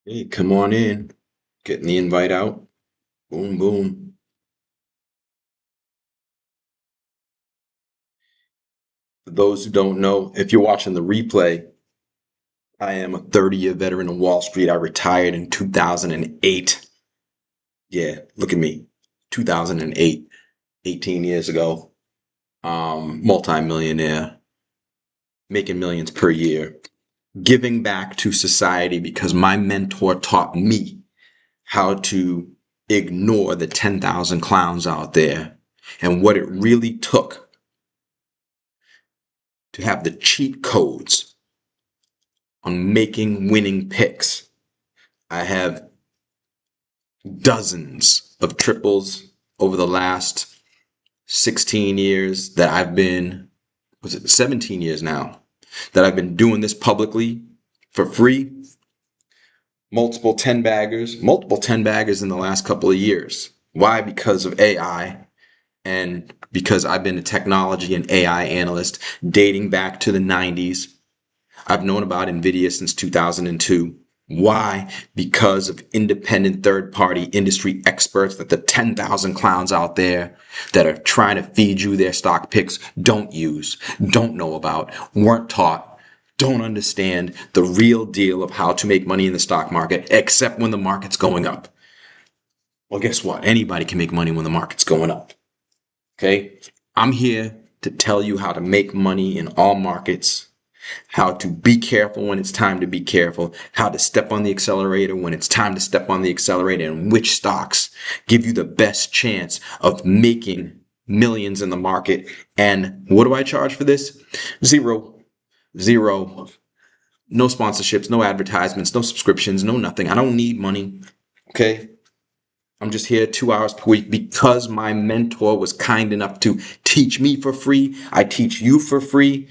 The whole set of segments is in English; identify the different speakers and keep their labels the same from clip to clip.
Speaker 1: Hey, come on in. Getting the invite out. Boom, boom. For those who don't know, if you're watching the replay, I am a 30-year veteran of Wall Street. I retired in 2008. Yeah, look at me. 2008, 18 years ago. Multi-millionaire, making millions per year, giving back to society because my mentor taught me how to ignore the 10,000 clowns out there and what it really took to have the cheat codes on making winning picks. I have dozens of triples over the last 16 years that I've been, was it 17 years now, that I've been doing this publicly for free. Multiple 10 baggers in the last couple of years. Why? Because of AI and because I've been a technology and AI analyst dating back to the 90s. I've known about NVIDIA since 2002. Why? Because of independent third-party industry experts that the 10,000 clowns out there that are trying to feed you their stock picks don't use, don't know about, weren't taught, don't understand the real deal of how to make money in the stock market, except when the market's going up. Well, guess what? Anybody can make money when the market's going up. Okay? I'm here to tell you how to make money in all markets, how to be careful when it's time to be careful, how to step on the accelerator when it's time to step on the accelerator, and which stocks give you the best chance of making millions in the market. And what do I charge for this? Zero. Zero. No sponsorships, no advertisements, no subscriptions, no nothing. I don't need money. Okay? I'm just here 2 hours per week because my mentor was kind enough to teach me for free. I teach you for free.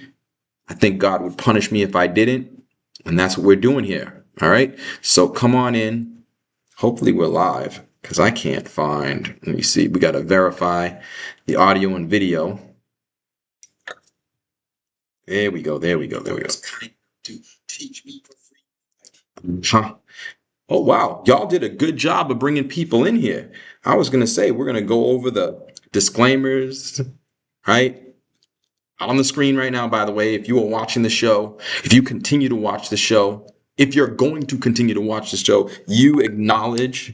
Speaker 1: I think God would punish me if I didn't. And that's what we're doing here. All right. So come on in. Hopefully we're live because I can't find. Let me see. We got to verify the audio and video. There we go. There we go. There we go. To teach me for free. Huh. Oh, wow. Y'all did a good job of bringing people in here. I was going to say, we're going to go over the disclaimers, right? On the screen right now, by the way, if you are watching the show, if you continue to watch the show, if you're going to continue to watch the show, you acknowledge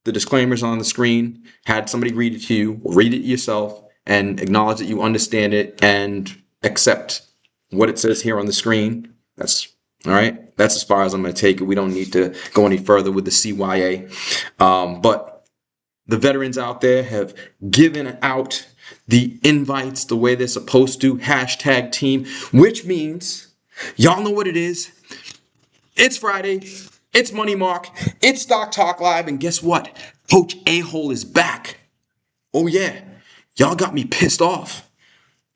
Speaker 1: the disclaimers on the screen, had somebody read it to you, read it yourself, and acknowledge that you understand it and accept what it says here on the screen. That's all right. That's as far as I'm going to take it. We don't need to go any further with the CYA. But the veterans out there have given out the invites the way they're supposed to. Hashtag team, which means y'all know what it is. It's Friday. It's Money Mark. It's Stock Talk Live. And guess what? Coach A-Hole is back. Oh, yeah. Y'all got me pissed off.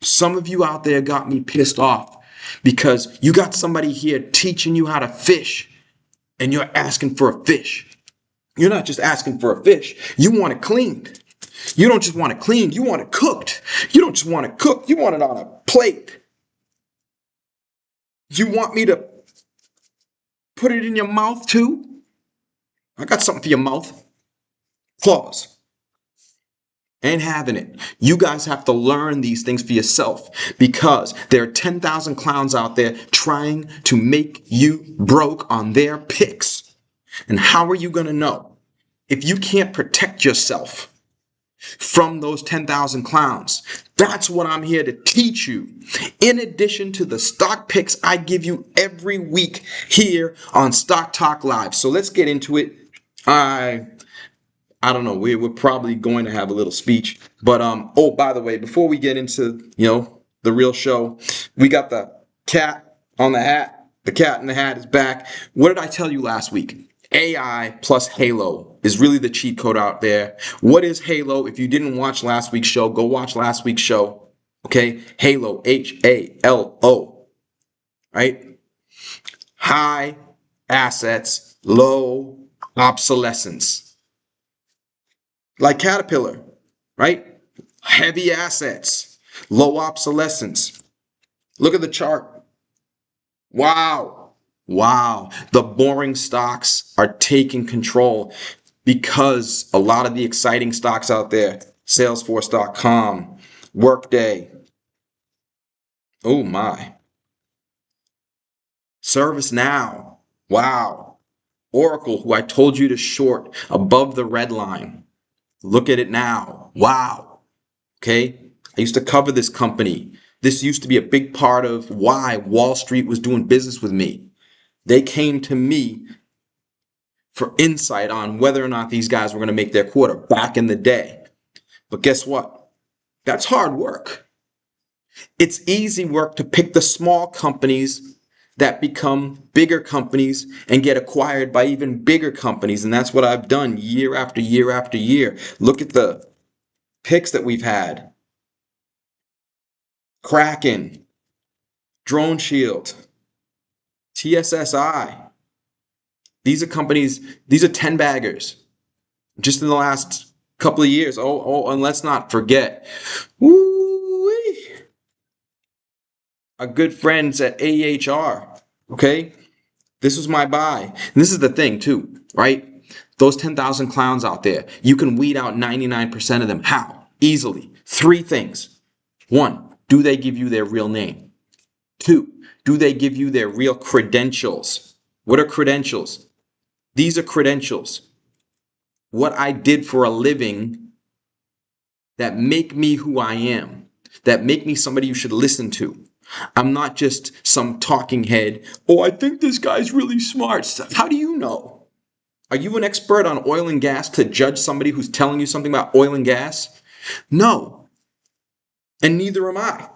Speaker 1: Some of you out there got me pissed off because you got somebody here teaching you how to fish and you're asking for a fish. You're not just asking for a fish. You want it cleaned. You don't just want it cleaned. You want it cooked. You don't just want it cooked. You want it on a plate. You want me to put it in your mouth too? I got something for your mouth. Claws. Ain't having it. You guys have to learn these things for yourself because there are 10,000 clowns out there trying to make you broke on their picks. And how are you going to know if you can't protect yourself from those 10,000 clowns? That's what I'm here to teach you. In addition to the stock picks I give you every week here on Stock Talk Live. So let's get into it. I don't know. We're probably going to have a little speech, but oh, by the way, before we get into the real show, we got the cat on the hat. The cat in the hat is back. What did I tell you last week? AI plus Halo is really the cheat code out there. What is Halo? If you didn't watch last week's show, go watch last week's show. Okay, Halo, Halo, right? High assets, low obsolescence. Like Caterpillar, right? Heavy assets, low obsolescence. Look at the chart. Wow. Wow, the boring stocks are taking control because a lot of the exciting stocks out there, Salesforce.com, Workday, oh my, ServiceNow, wow, Oracle, who I told you to short above the red line. Look at it now. Wow. Okay. I used to cover this company. This used to be a big part of why Wall Street was doing business with me. They came to me for insight on whether or not these guys were going to make their quarter back in the day. But guess what? That's hard work. It's easy work to pick the small companies that become bigger companies and get acquired by even bigger companies. And that's what I've done year after year after year. Look at the picks that we've had. Kraken, Drone Shield, TSSI. These are companies, these are 10 baggers just in the last couple of years. And let's not forget, woo-wee, our good friends at AHR. Okay, this was my buy. And this is the thing too, right? Those 10,000 clowns out there, you can weed out 99% of them. How? Easily. Three things. One, do they give you their real name? Two, do they give you their real credentials? What are credentials? These are credentials. What I did for a living that make me who I am, that make me somebody you should listen to. I'm not just some talking head. Oh, I think this guy's really smart. How do you know? Are you an expert on oil and gas to judge somebody who's telling you something about oil and gas? No. And neither am I.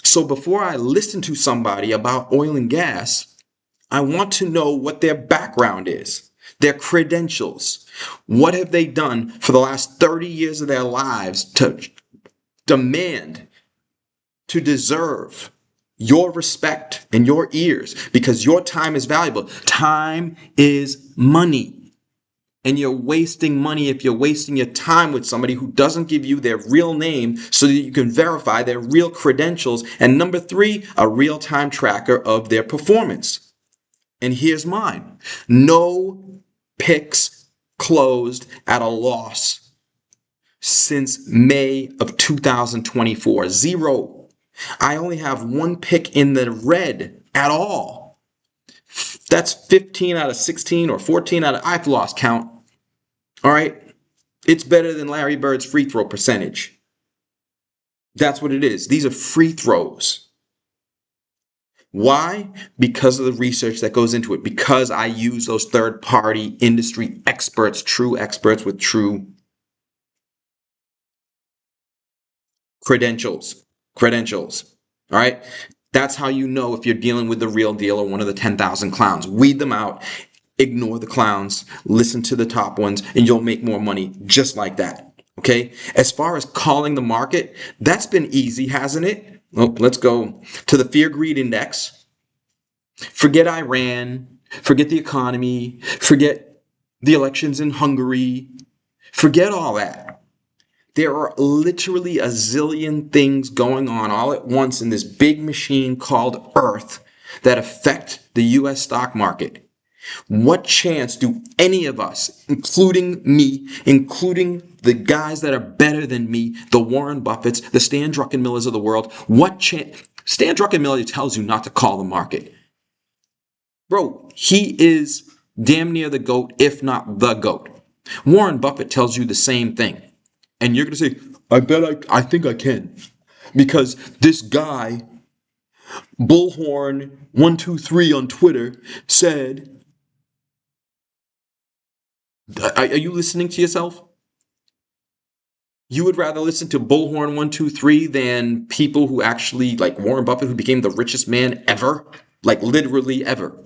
Speaker 1: So before I listen to somebody about oil and gas, I want to know what their background is, their credentials. What have they done for the last 30 years of their lives to demand, to deserve your respect and your ears? Because your time is valuable. Time is money. And you're wasting money if you're wasting your time with somebody who doesn't give you their real name so that you can verify their real credentials. And number three, a real-time tracker of their performance. And here's mine. No picks closed at a loss since May of 2024. Zero. I only have one pick in the red at all. That's 15 out of 16 or 14 out of, I've lost count. All right. It's better than Larry Bird's free throw percentage. That's what it is. These are free throws. Why? Because of the research that goes into it. Because I use those third-party industry experts, true experts with true credentials. Credentials. All right? That's how you know if you're dealing with the real deal or one of the 10,000 clowns. Weed them out. Ignore the clowns. Listen to the top ones, and you'll make more money just like that. Okay? As far as calling the market, that's been easy, hasn't it? Well, let's go to the Fear Greed Index. Forget Iran. Forget the economy. Forget the elections in Hungary. Forget all that. There are literally a zillion things going on all at once in this big machine called Earth that affect the US stock market. What chance do any of us, including me, including the guys that are better than me, the Warren Buffetts, the Stan Druckenmillers of the world, what chance? Stan Druckenmiller tells you not to call the market. Bro, he is damn near the GOAT, if not the GOAT. Warren Buffett tells you the same thing. And you're going to say, I think I can. Because this guy, Bullhorn123 on Twitter, said, are you listening to yourself? You would rather listen to Bullhorn123 than people who actually, like Warren Buffett, who became the richest man ever? Like literally ever.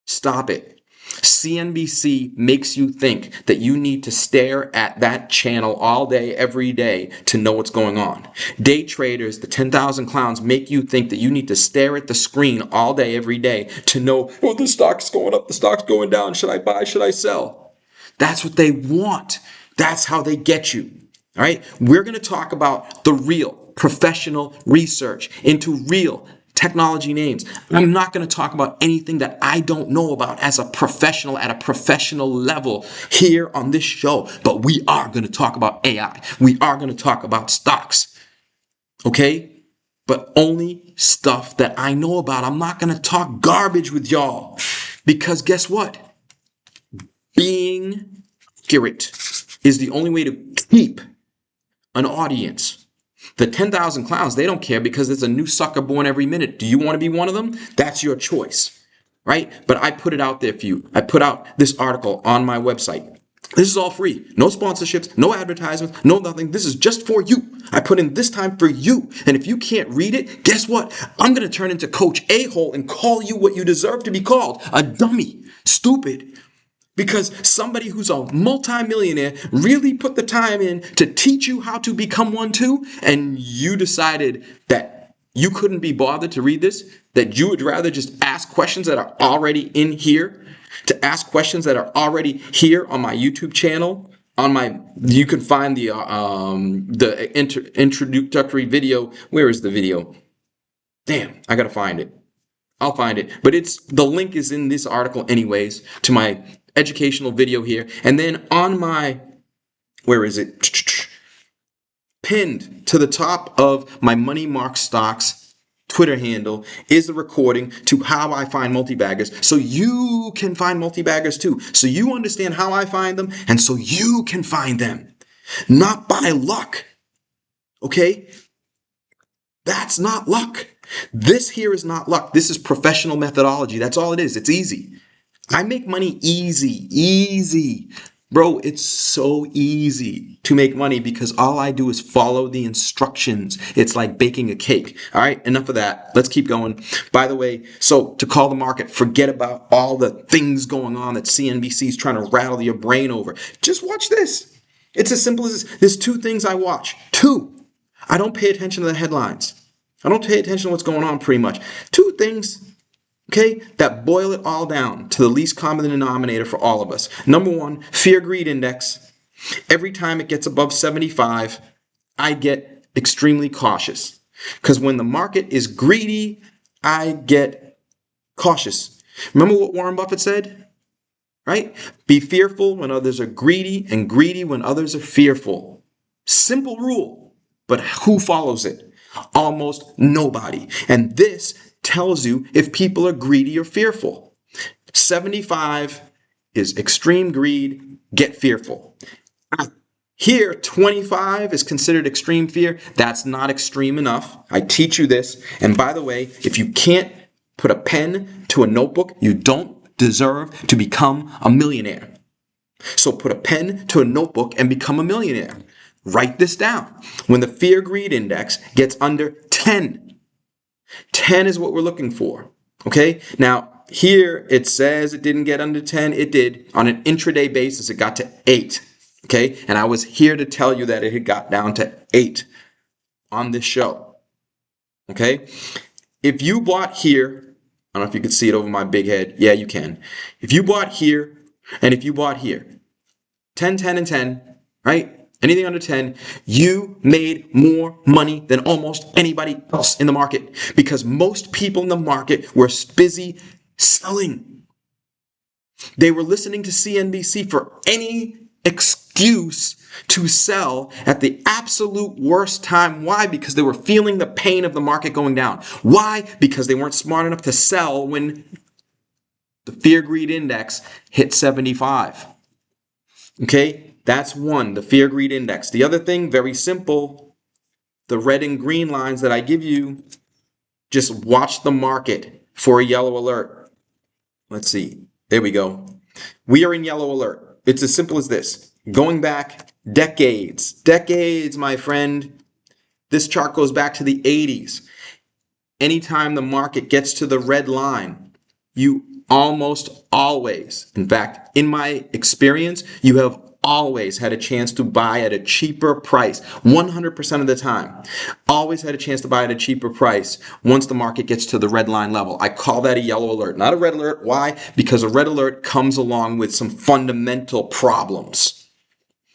Speaker 1: Stop it. CNBC makes you think that you need to stare at that channel all day, every day to know what's going on. Day traders, the 10,000 clowns, make you think that you need to stare at the screen all day, every day to know, oh, the stock's going up, the stock's going down. Should I buy? Should I sell? That's what they want. That's how they get you. All right. We're going to talk about the real professional research into real technology names. I'm not going to talk about anything that I don't know about as a professional at a professional level here on this show. But we are going to talk about AI. We are going to talk about stocks. Okay? But only stuff that I know about. I'm not going to talk garbage with y'all. Because guess what? Being accurate is the only way to keep an audience. The 10,000 clowns, they don't care because there's a new sucker born every minute. Do you want to be one of them? That's your choice, right? But I put it out there for you. I put out this article on my website. This is all free. No sponsorships, no advertisements, no nothing. This is just for you. I put in this time for you. And if you can't read it, guess what? I'm going to turn into Coach A-hole and call you what you deserve to be called, a dummy, stupid. Because somebody who's a multimillionaire really put the time in to teach you how to become one too, and you decided that you couldn't be bothered to read this, that you would rather just ask questions that are already in here, to ask questions that are already here on my YouTube channel. You can find the introductory video. Where is the video? Damn, I gotta find it. I'll find it. But the link is in this article anyways to my educational video here. And then on my, where is it? Pinned to the top of my Money Mark Stocks Twitter handle is the recording to how I find multi-baggers. So you can find multi-baggers too. So you understand how I find them and so you can find them. Not by luck. Okay? That's not luck. This here is not luck. This is professional methodology. That's all it is. It's easy. I make money easy. Bro, it's so easy to make money because all I do is follow the instructions. It's like baking a cake. All right, enough of that. Let's keep going. By the way, so to call the market, forget about all the things going on that CNBC is trying to rattle your brain over. Just watch this. It's as simple as this. There's two things I watch. Two. I don't pay attention to the headlines. I don't pay attention to what's going on pretty much. Two things, okay, that boil it all down to the least common denominator for all of us. Number one, fear-greed index. Every time it gets above 75, I get extremely cautious. Because when the market is greedy, I get cautious. Remember what Warren Buffett said? Right? Be fearful when others are greedy and greedy when others are fearful. Simple rule, but who follows it? Almost nobody. And this tells you if people are greedy or fearful. 75 is extreme greed, get fearful. Here, 25 is considered extreme fear. That's not extreme enough. I teach you this. And by the way, if you can't put a pen to a notebook, you don't deserve to become a millionaire. So put a pen to a notebook and become a millionaire. Write this down. When the fear-greed index gets under 10, 10 is what we're looking for. Okay? Now, here it says it didn't get under 10. It did. On an intraday basis, it got to 8. Okay? And I was here to tell you that it had got down to 8 on this show. Okay? If you bought here, I don't know if you can see it over my big head. Yeah, you can. If you bought here and if you bought here, 10, 10, and 10, right? Anything under 10, you made more money than almost anybody else in the market because most people in the market were busy selling. They were listening to CNBC for any excuse to sell at the absolute worst time. Why? Because they were feeling the pain of the market going down. Why? Because they weren't smart enough to sell when the fear-greed index hit 75. Okay? That's one, the fear-greed index. The other thing, very simple, the red and green lines that I give you, just watch the market for a yellow alert. Let's see. There we go. We are in yellow alert. It's as simple as this. Going back decades, my friend. This chart goes back to the 80s. Anytime the market gets to the red line, you almost always, in fact, in my experience, you have always had a chance to buy at a cheaper price 100% of the time. Always had a chance to buy at a cheaper price once the market gets to the red line level. I call that a yellow alert, not a red alert. Why? Because a red alert comes along with some fundamental problems.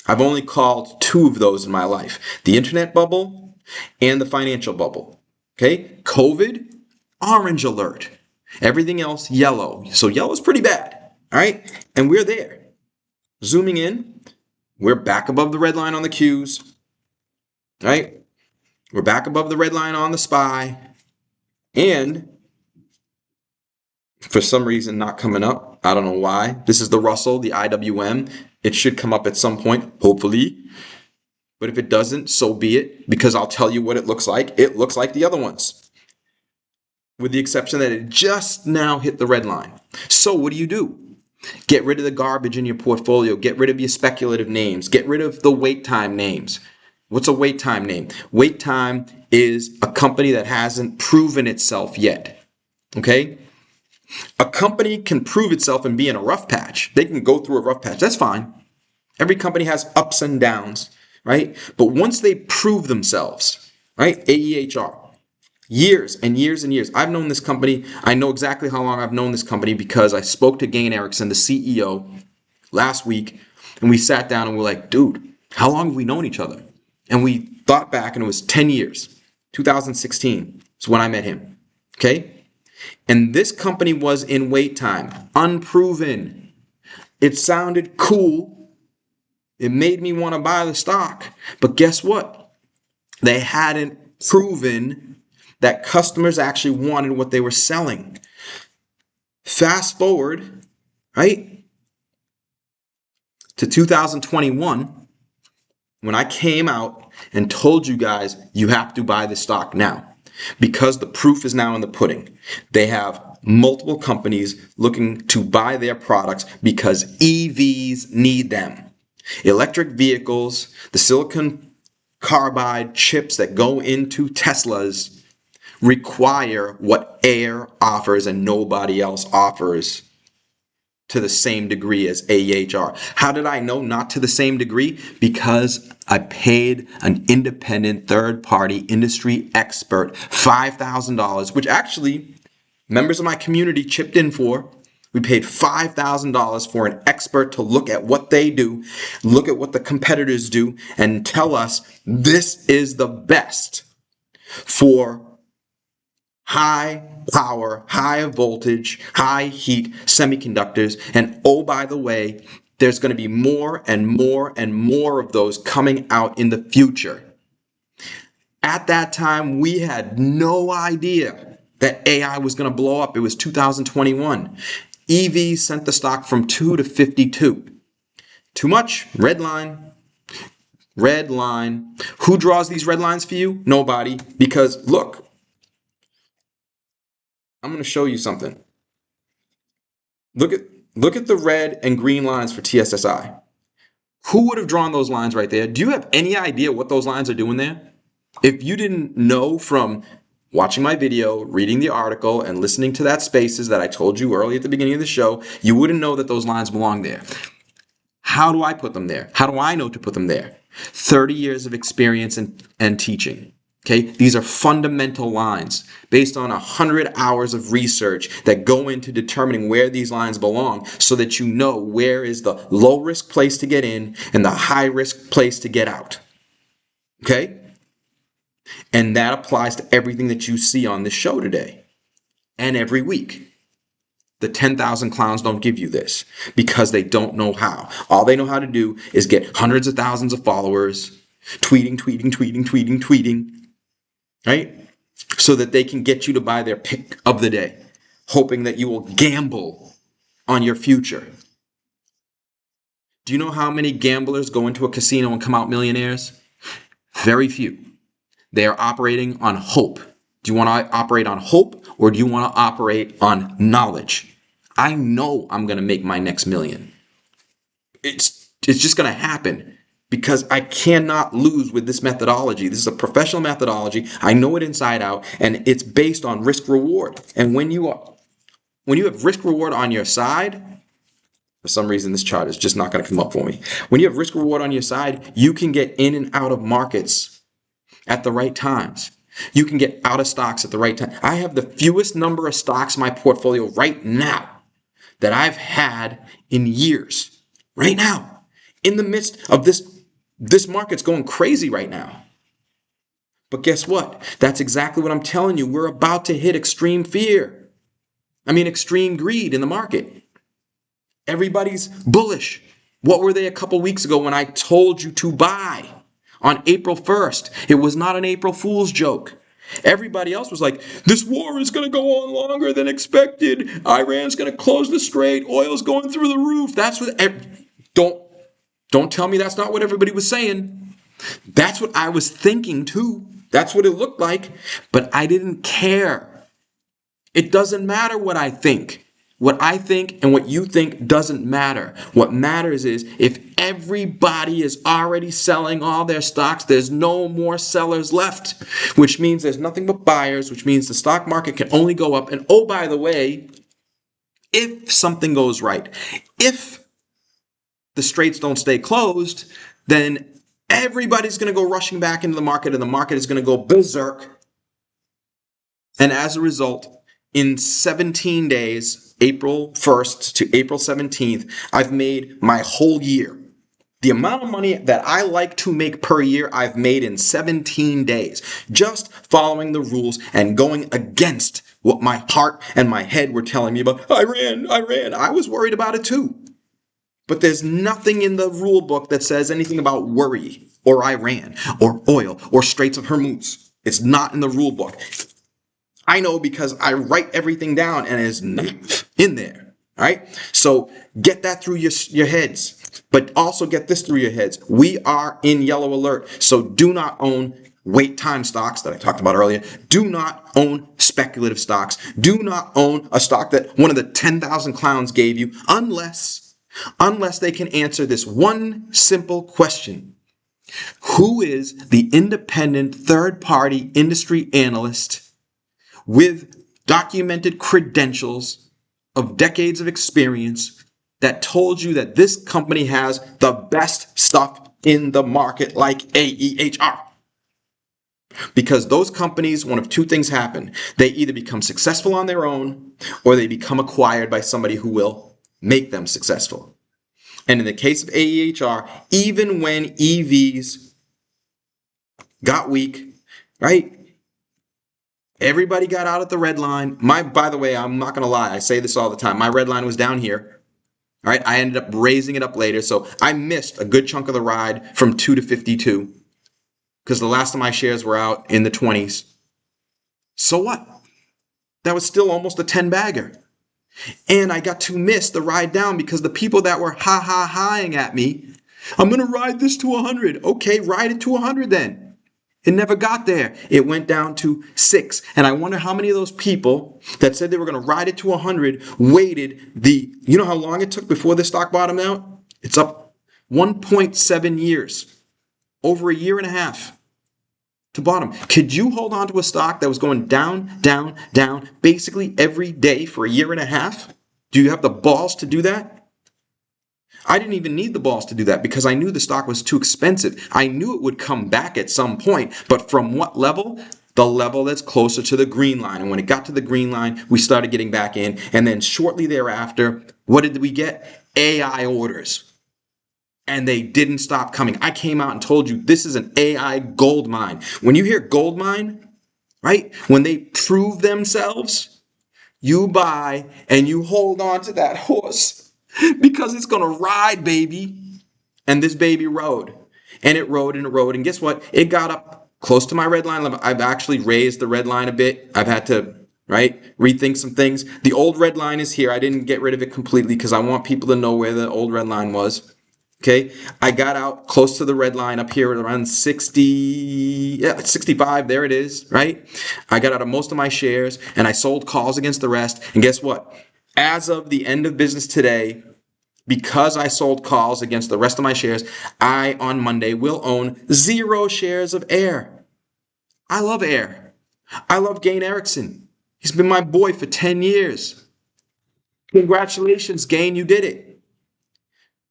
Speaker 1: I've only called 2 of those in my life, the internet bubble and the financial bubble. Okay? COVID orange alert. Everything else, yellow. So yellow is pretty bad. All right. And we're there. Zooming in, we're back above the red line on the Qs. Right? We're back above the red line on the SPY. And for some reason, not coming up. I don't know why. This is the Russell, the IWM. It should come up at some point, hopefully. But if it doesn't, so be it, because I'll tell you what it looks like. It looks like the other ones, with the exception that it just now hit the red line. So what do? Get rid of the garbage in your portfolio. Get rid of your speculative names. Get rid of the wait time names. What's a wait time name? Wait time is a company that hasn't proven itself yet. Okay? A company can prove itself and be in a rough patch. They can go through a rough patch. That's fine. Every company has ups and downs, right? But once they prove themselves, right? AEHR, years and years and years. I've known this company. I know exactly how long I've known this company because I spoke to Gain Erickson, the CEO, last week, and we sat down and we're like, dude, how long have we known each other? And we thought back and it was 10 years. 2016 is when I met him. Okay? And this company was in wait time, unproven. It sounded cool. It made me want to buy the stock. But guess what? They hadn't proven that customers actually wanted what they were selling. Fast forward, right, to 2021, when I came out and told you guys you have to buy the stock now because the proof is now in the pudding. They have multiple companies looking to buy their products because EVs need them. Electric vehicles, the silicon carbide chips that go into Teslas require what Air offers and nobody else offers to the same degree as AEHR. How did I know not to the same degree? Because I paid an independent third-party industry expert $5,000, which actually members of my community chipped in for. We paid $5,000 for an expert to look at what they do, look at what the competitors do, and tell us this is the best for high power, high voltage, high heat semiconductors. And oh, by the way, there's going to be more and more and more of those coming out in the future. At that time, we had no idea that AI was going to blow up. It was 2021. EV sent the stock from 2 to 52. Too much? Red line. Red line. Who draws these red lines for you? Nobody. Because look, I'm going to show you something. Look at the red and green lines for TSSI. Who would have drawn those lines right there? Do you have any idea what those lines are doing there? If you didn't know from watching my video, reading the article, and listening to that spaces that I told you early at the beginning of the show, you wouldn't know that those lines belong there. How do I put them there? How do I know to put them there? 30 years of experience and teaching. Okay, these are fundamental lines based on 100 hours of research that go into determining where these lines belong so that you know where is the low risk place to get in and the high risk place to get out. Okay? And that applies to everything that you see on this show today and every week. The 10,000 clowns don't give you this because they don't know how. All they know how to do is get hundreds of thousands of followers, tweeting, right? So that they can get you to buy their pick of the day, hoping that you will gamble on your future. Do you know how many gamblers go into a casino and come out millionaires? Very few. They are operating on hope. Do you want to operate on hope or do you want to operate on knowledge? I know I'm going to make my next million. It's just going to happen because I cannot lose with this methodology. This is a professional methodology. I know it inside out and it's based on risk reward. And when you have risk reward on your side, for some reason this chart is just not going to come up for me. When you have risk reward on your side, you can get in and out of markets at the right times. You can get out of stocks at the right time. I have the fewest number of stocks in my portfolio right now that I've had in years. Right now. In the midst of this market's going crazy right now. But guess what? That's exactly what I'm telling you. We're about to hit extreme fear. Extreme greed in the market. Everybody's bullish. What were they a couple weeks ago when I told you to buy on April 1st? It was not an April Fool's joke. Everybody else was like, this war is going to go on longer than expected. Iran's going to close the strait. Oil's going through the roof. That's what. Don't tell me that's not what everybody was saying. That's what I was thinking too. That's what it looked like. But I didn't care. It doesn't matter what I think. What I think and what you think doesn't matter. What matters is if everybody is already selling all their stocks, there's no more sellers left, which means there's nothing but buyers, which means the stock market can only go up. And oh, by the way, if something goes right, if the straits don't stay closed, then everybody's going to go rushing back into the market and the market is going to go berserk. And as a result, in 17 days, April 1st to April 17th, I've made my whole year. The amount of money that I like to make per year, I've made in 17 days, just following the rules and going against what my heart and my head were telling me about. Iran. I was worried about it too. But there's nothing in the rule book that says anything about worry or Iran or oil or Straits of Hormuz. It's not in the rule book. I know because I write everything down and it's not in there. All right. So get that through your heads, but also get this through your heads. We are in yellow alert. So do not own wait time stocks that I talked about earlier. Do not own speculative stocks. Do not own a stock that one of the 10,000 clowns gave you unless they can answer this one simple question. Who is the independent third-party industry analyst with documented credentials of decades of experience that told you that this company has the best stuff in the market like AEHR? Because those companies, one of two things happen. They either become successful on their own or they become acquired by somebody who will make them successful. And in the case of AEHR, even when EVs got weak, right? Everybody got out at the red line. By the way, I'm not going to lie. I say this all the time. My red line was down here. All right. I ended up raising it up later. So I missed a good chunk of the ride from 2 to 52 because the last of my shares were out in the 20s. So what? That was still almost a 10 bagger. And I got to miss the ride down because the people that were ha-ha-haing at me, I'm going to ride this to 100. Okay, ride it to 100 then. It never got there. It went down to 6. And I wonder how many of those people that said they were going to ride it to 100 waited you know how long it took before the stock bottomed out? It's up 1.7 years. Over a year and a half to bottom. Could you hold on to a stock that was going down, down, down, basically every day for a year and a half? Do you have the balls to do that? I didn't even need the balls to do that because I knew the stock was too expensive. I knew it would come back at some point, but from what level? The level that's closer to the green line. And when it got to the green line, we started getting back in. And then shortly thereafter, what did we get? AI orders. And they didn't stop coming. I came out and told you this is an AI gold mine. When you hear gold mine, right? When they prove themselves, you buy and you hold on to that horse because it's going to ride, baby. And this baby rode. And it rode and it rode. And guess what? It got up close to my red line level. I've actually raised the red line a bit. I've had to, rethink some things. The old red line is here. I didn't get rid of it completely because I want people to know where the old red line was. Okay, I got out close to the red line up here at around 65. There it is, right? I got out of most of my shares and I sold calls against the rest. And guess what? As of the end of business today, because I sold calls against the rest of my shares, I, on Monday, will own 0 shares of Air. I love Air. I love Gain Erickson. He's been my boy for 10 years. Congratulations, Gain, you did it.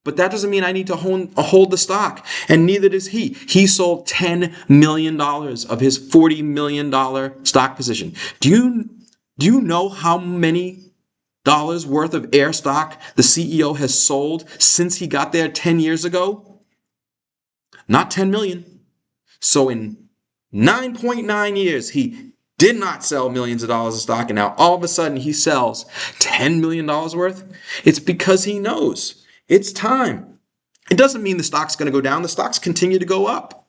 Speaker 1: But that doesn't mean I need to hold the stock, and neither does he. He sold $10 million of his $40 million stock position. Do you know how many dollars worth of Air stock the CEO has sold since he got there 10 years ago? Not 10 million. So in 9.9 years, he did not sell millions of dollars of stock, and now all of a sudden he sells $10 million worth. It's because he knows it's time. It doesn't mean the stock's going to go down. The stocks continue to go up.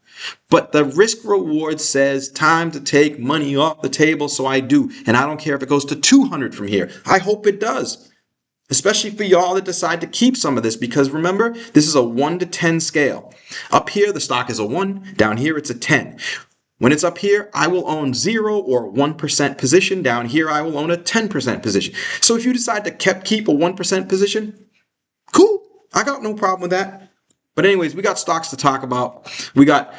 Speaker 1: But the risk reward says time to take money off the table, so I do. And I don't care if it goes to 200 from here. I hope it does. Especially for y'all that decide to keep some of this, because remember, this is a 1 to 10 scale. Up here, the stock is a 1. Down here, it's a 10. When it's up here, I will own 0 or 1% position. Down here, I will own a 10% position. So if you decide to keep a 1% position, cool. I got no problem with that. But anyways, we got stocks to talk about. We got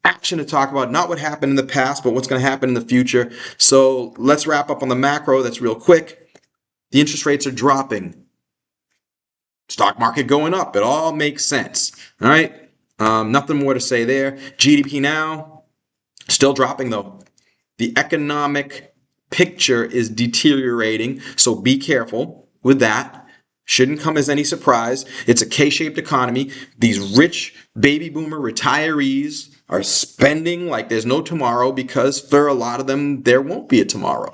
Speaker 1: action to talk about, not what happened in the past, but what's going to happen in the future. So let's wrap up on the macro. That's real quick. The interest rates are dropping. Stock market going up. It all makes sense. All right. Nothing more to say there. GDP now, still dropping though. The economic picture is deteriorating. So be careful with that. Shouldn't come as any surprise. It's a K-shaped economy. These rich baby boomer retirees are spending like there's no tomorrow, because for a lot of them, there won't be a tomorrow.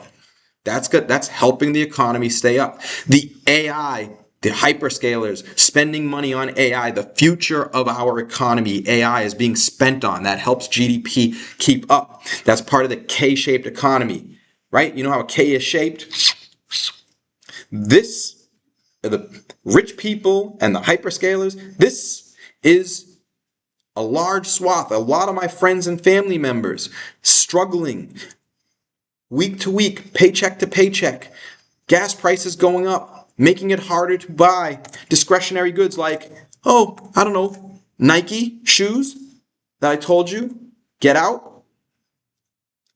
Speaker 1: That's good. That's helping the economy stay up. The AI, the hyperscalers spending money on AI, the future of our economy, AI is being spent on. That helps GDP keep up. That's part of the K-shaped economy, right? You know how a K is shaped? The rich people and the hyperscalers, this is a large swath. A lot of my friends and family members struggling week to week, paycheck to paycheck, gas prices going up, making it harder to buy discretionary goods like, I don't know, Nike shoes that I told you, get out.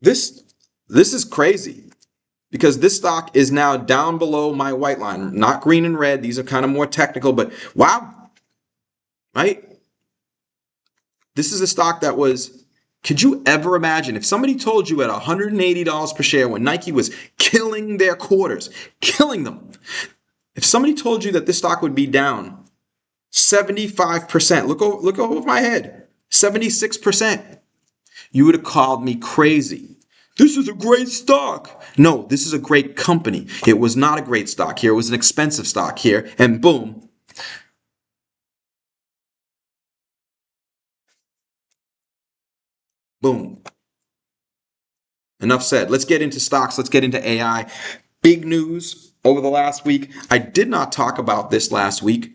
Speaker 1: This is crazy, because this stock is now down below my white line, not green and red. These are kind of more technical, but wow, right? This is a stock that was, could you ever imagine if somebody told you at $180 per share when Nike was killing their quarters, killing them, if somebody told you that this stock would be down 75%, look over my head, 76%, you would have called me crazy. This is a great stock. No, this is a great company. It was not a great stock here. It was an expensive stock here. And boom. Boom. Enough said. Let's get into stocks. Let's get into AI. Big news over the last week. I did not talk about this last week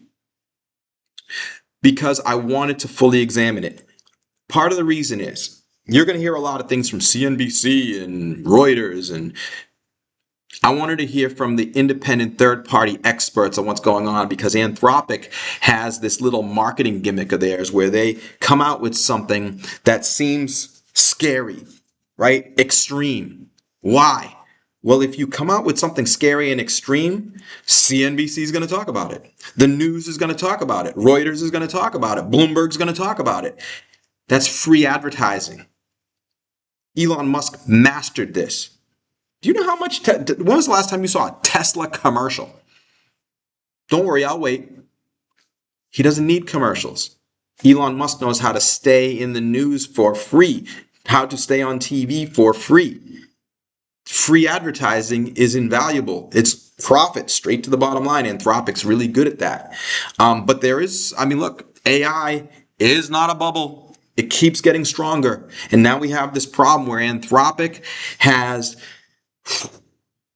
Speaker 1: because I wanted to fully examine it. Part of the reason is you're going to hear a lot of things from CNBC and Reuters, and I wanted to hear from the independent third-party experts on what's going on, because Anthropic has this little marketing gimmick of theirs where they come out with something that seems scary, right? Extreme. Why? Well, if you come out with something scary and extreme, CNBC is going to talk about it. The news is going to talk about it. Reuters is going to talk about it. Bloomberg's going to talk about it. That's free advertising. Elon Musk mastered this. Do you know how much? When was the last time you saw a Tesla commercial? Don't worry, I'll wait. He doesn't need commercials. Elon Musk knows how to stay in the news for free, how to stay on TV for free. Free advertising is invaluable. It's profit straight to the bottom line. Anthropic's really good at that. But there is, look, AI is not a bubble. It keeps getting stronger. And now we have this problem where Anthropic has,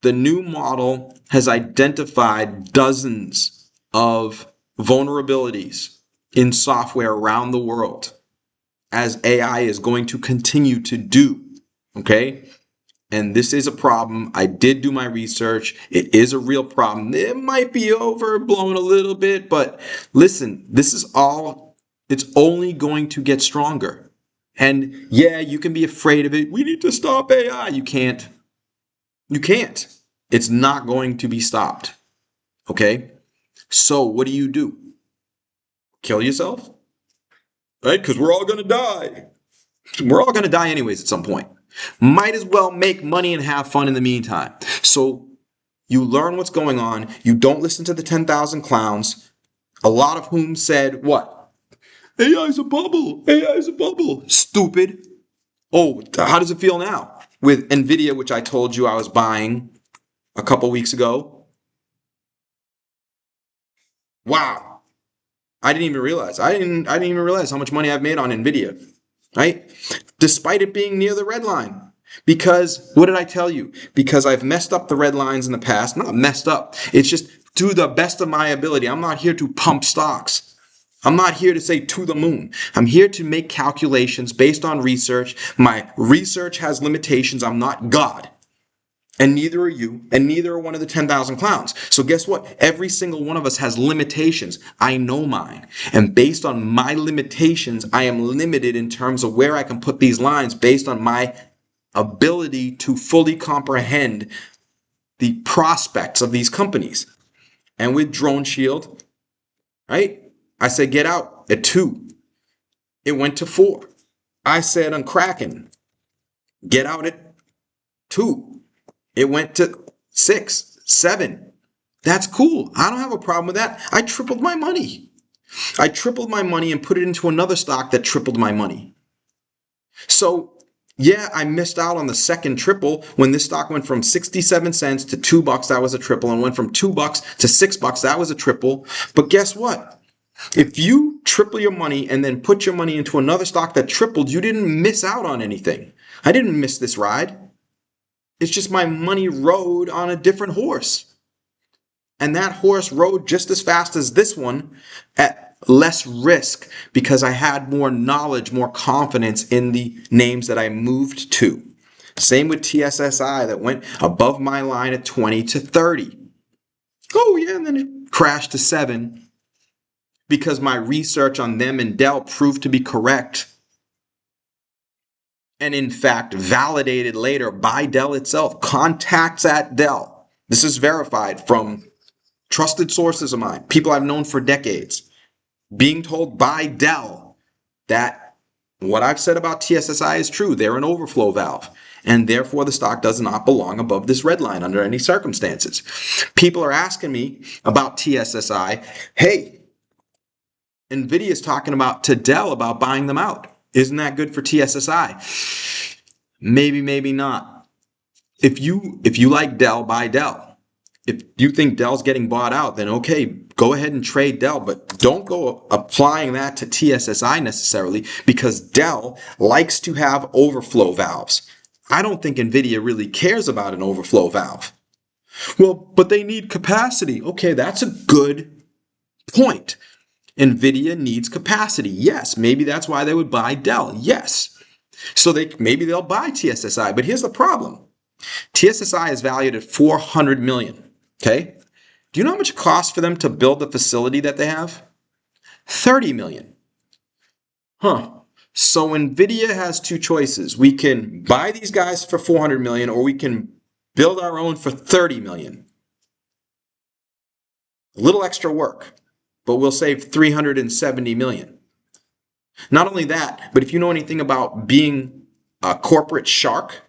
Speaker 1: the new model has identified dozens of vulnerabilities in software around the world, as AI is going to continue to do. Okay? And this is a problem. I did do my research. It is a real problem. It might be overblown a little bit, but listen, this is all, it's only going to get stronger. And yeah, you can be afraid of it. We need to stop AI. You can't. You can't. It's not going to be stopped. Okay? So what do? Kill yourself? Right? Because we're all going to die. We're all going to die anyways at some point. Might as well make money and have fun in the meantime. So you learn what's going on. You don't listen to the 10,000 clowns, a lot of whom said, what? AI is a bubble. AI is a bubble. Stupid. Oh, how does it feel now with Nvidia, which I told you I was buying a couple weeks ago? Wow. I didn't even realize. I didn't even realize how much money I've made on Nvidia, right? Despite it being near the red line. Because what did I tell you? Because I've messed up the red lines in the past. Not messed up. It's just to the best of my ability. I'm not here to pump stocks. I'm not here to say to the moon. I'm here to make calculations based on research. My research has limitations. I'm not God. And neither are you, and neither are one of the 10,000 clowns. So guess what? Every single one of us has limitations. I know mine. And based on my limitations, I am limited in terms of where I can put these lines based on my ability to fully comprehend the prospects of these companies. And with Drone Shield, right? I said get out at 2. It went to 4. I said on Kraken, get out at 2. It went to 6, 7. That's cool. I don't have a problem with that. I tripled my money. I tripled my money and put it into another stock that tripled my money. So, yeah, I missed out on the second triple when this stock went from 67 cents to $2. That was a triple, and went from $2 to $6. That was a triple. But guess what? If you triple your money and then put your money into another stock that tripled, you didn't miss out on anything. I didn't miss this ride. It's just my money rode on a different horse. And that horse rode just as fast as this one at less risk because I had more knowledge, more confidence in the names that I moved to. Same with TSSI that went above my line at 20 to 30. Oh yeah, and then it crashed to 7 because my research on them and Dell proved to be correct. And in fact, validated later by Dell itself. Contacts at Dell. This is verified from trusted sources of mine, people I've known for decades, being told by Dell that what I've said about TSSI is true. They're an overflow valve, and therefore the stock does not belong above this red line under any circumstances. People are asking me about TSSI. Hey, NVIDIA is talking about to Dell about buying them out. Isn't that good for TSSI? Maybe, maybe not. If you like Dell, buy Dell. If you think Dell's getting bought out, then okay, go ahead and trade Dell, but don't go applying that to TSSI necessarily because Dell likes to have overflow valves. I don't think NVIDIA really cares about an overflow valve. Well, but they need capacity. Okay, that's a good point. NVIDIA needs capacity. Yes, maybe that's why they would buy Dell. Yes. So maybe they'll buy TSSI, but here's the problem. TSSI is valued at $400 million. Okay? Do you know how much it costs for them to build the facility that they have? $30 million. Huh. So NVIDIA has two choices. We can buy these guys for $400 million or we can build our own for $30 million. A little extra work, but we'll save $370 million. Not only that, but if you know anything about being a corporate shark,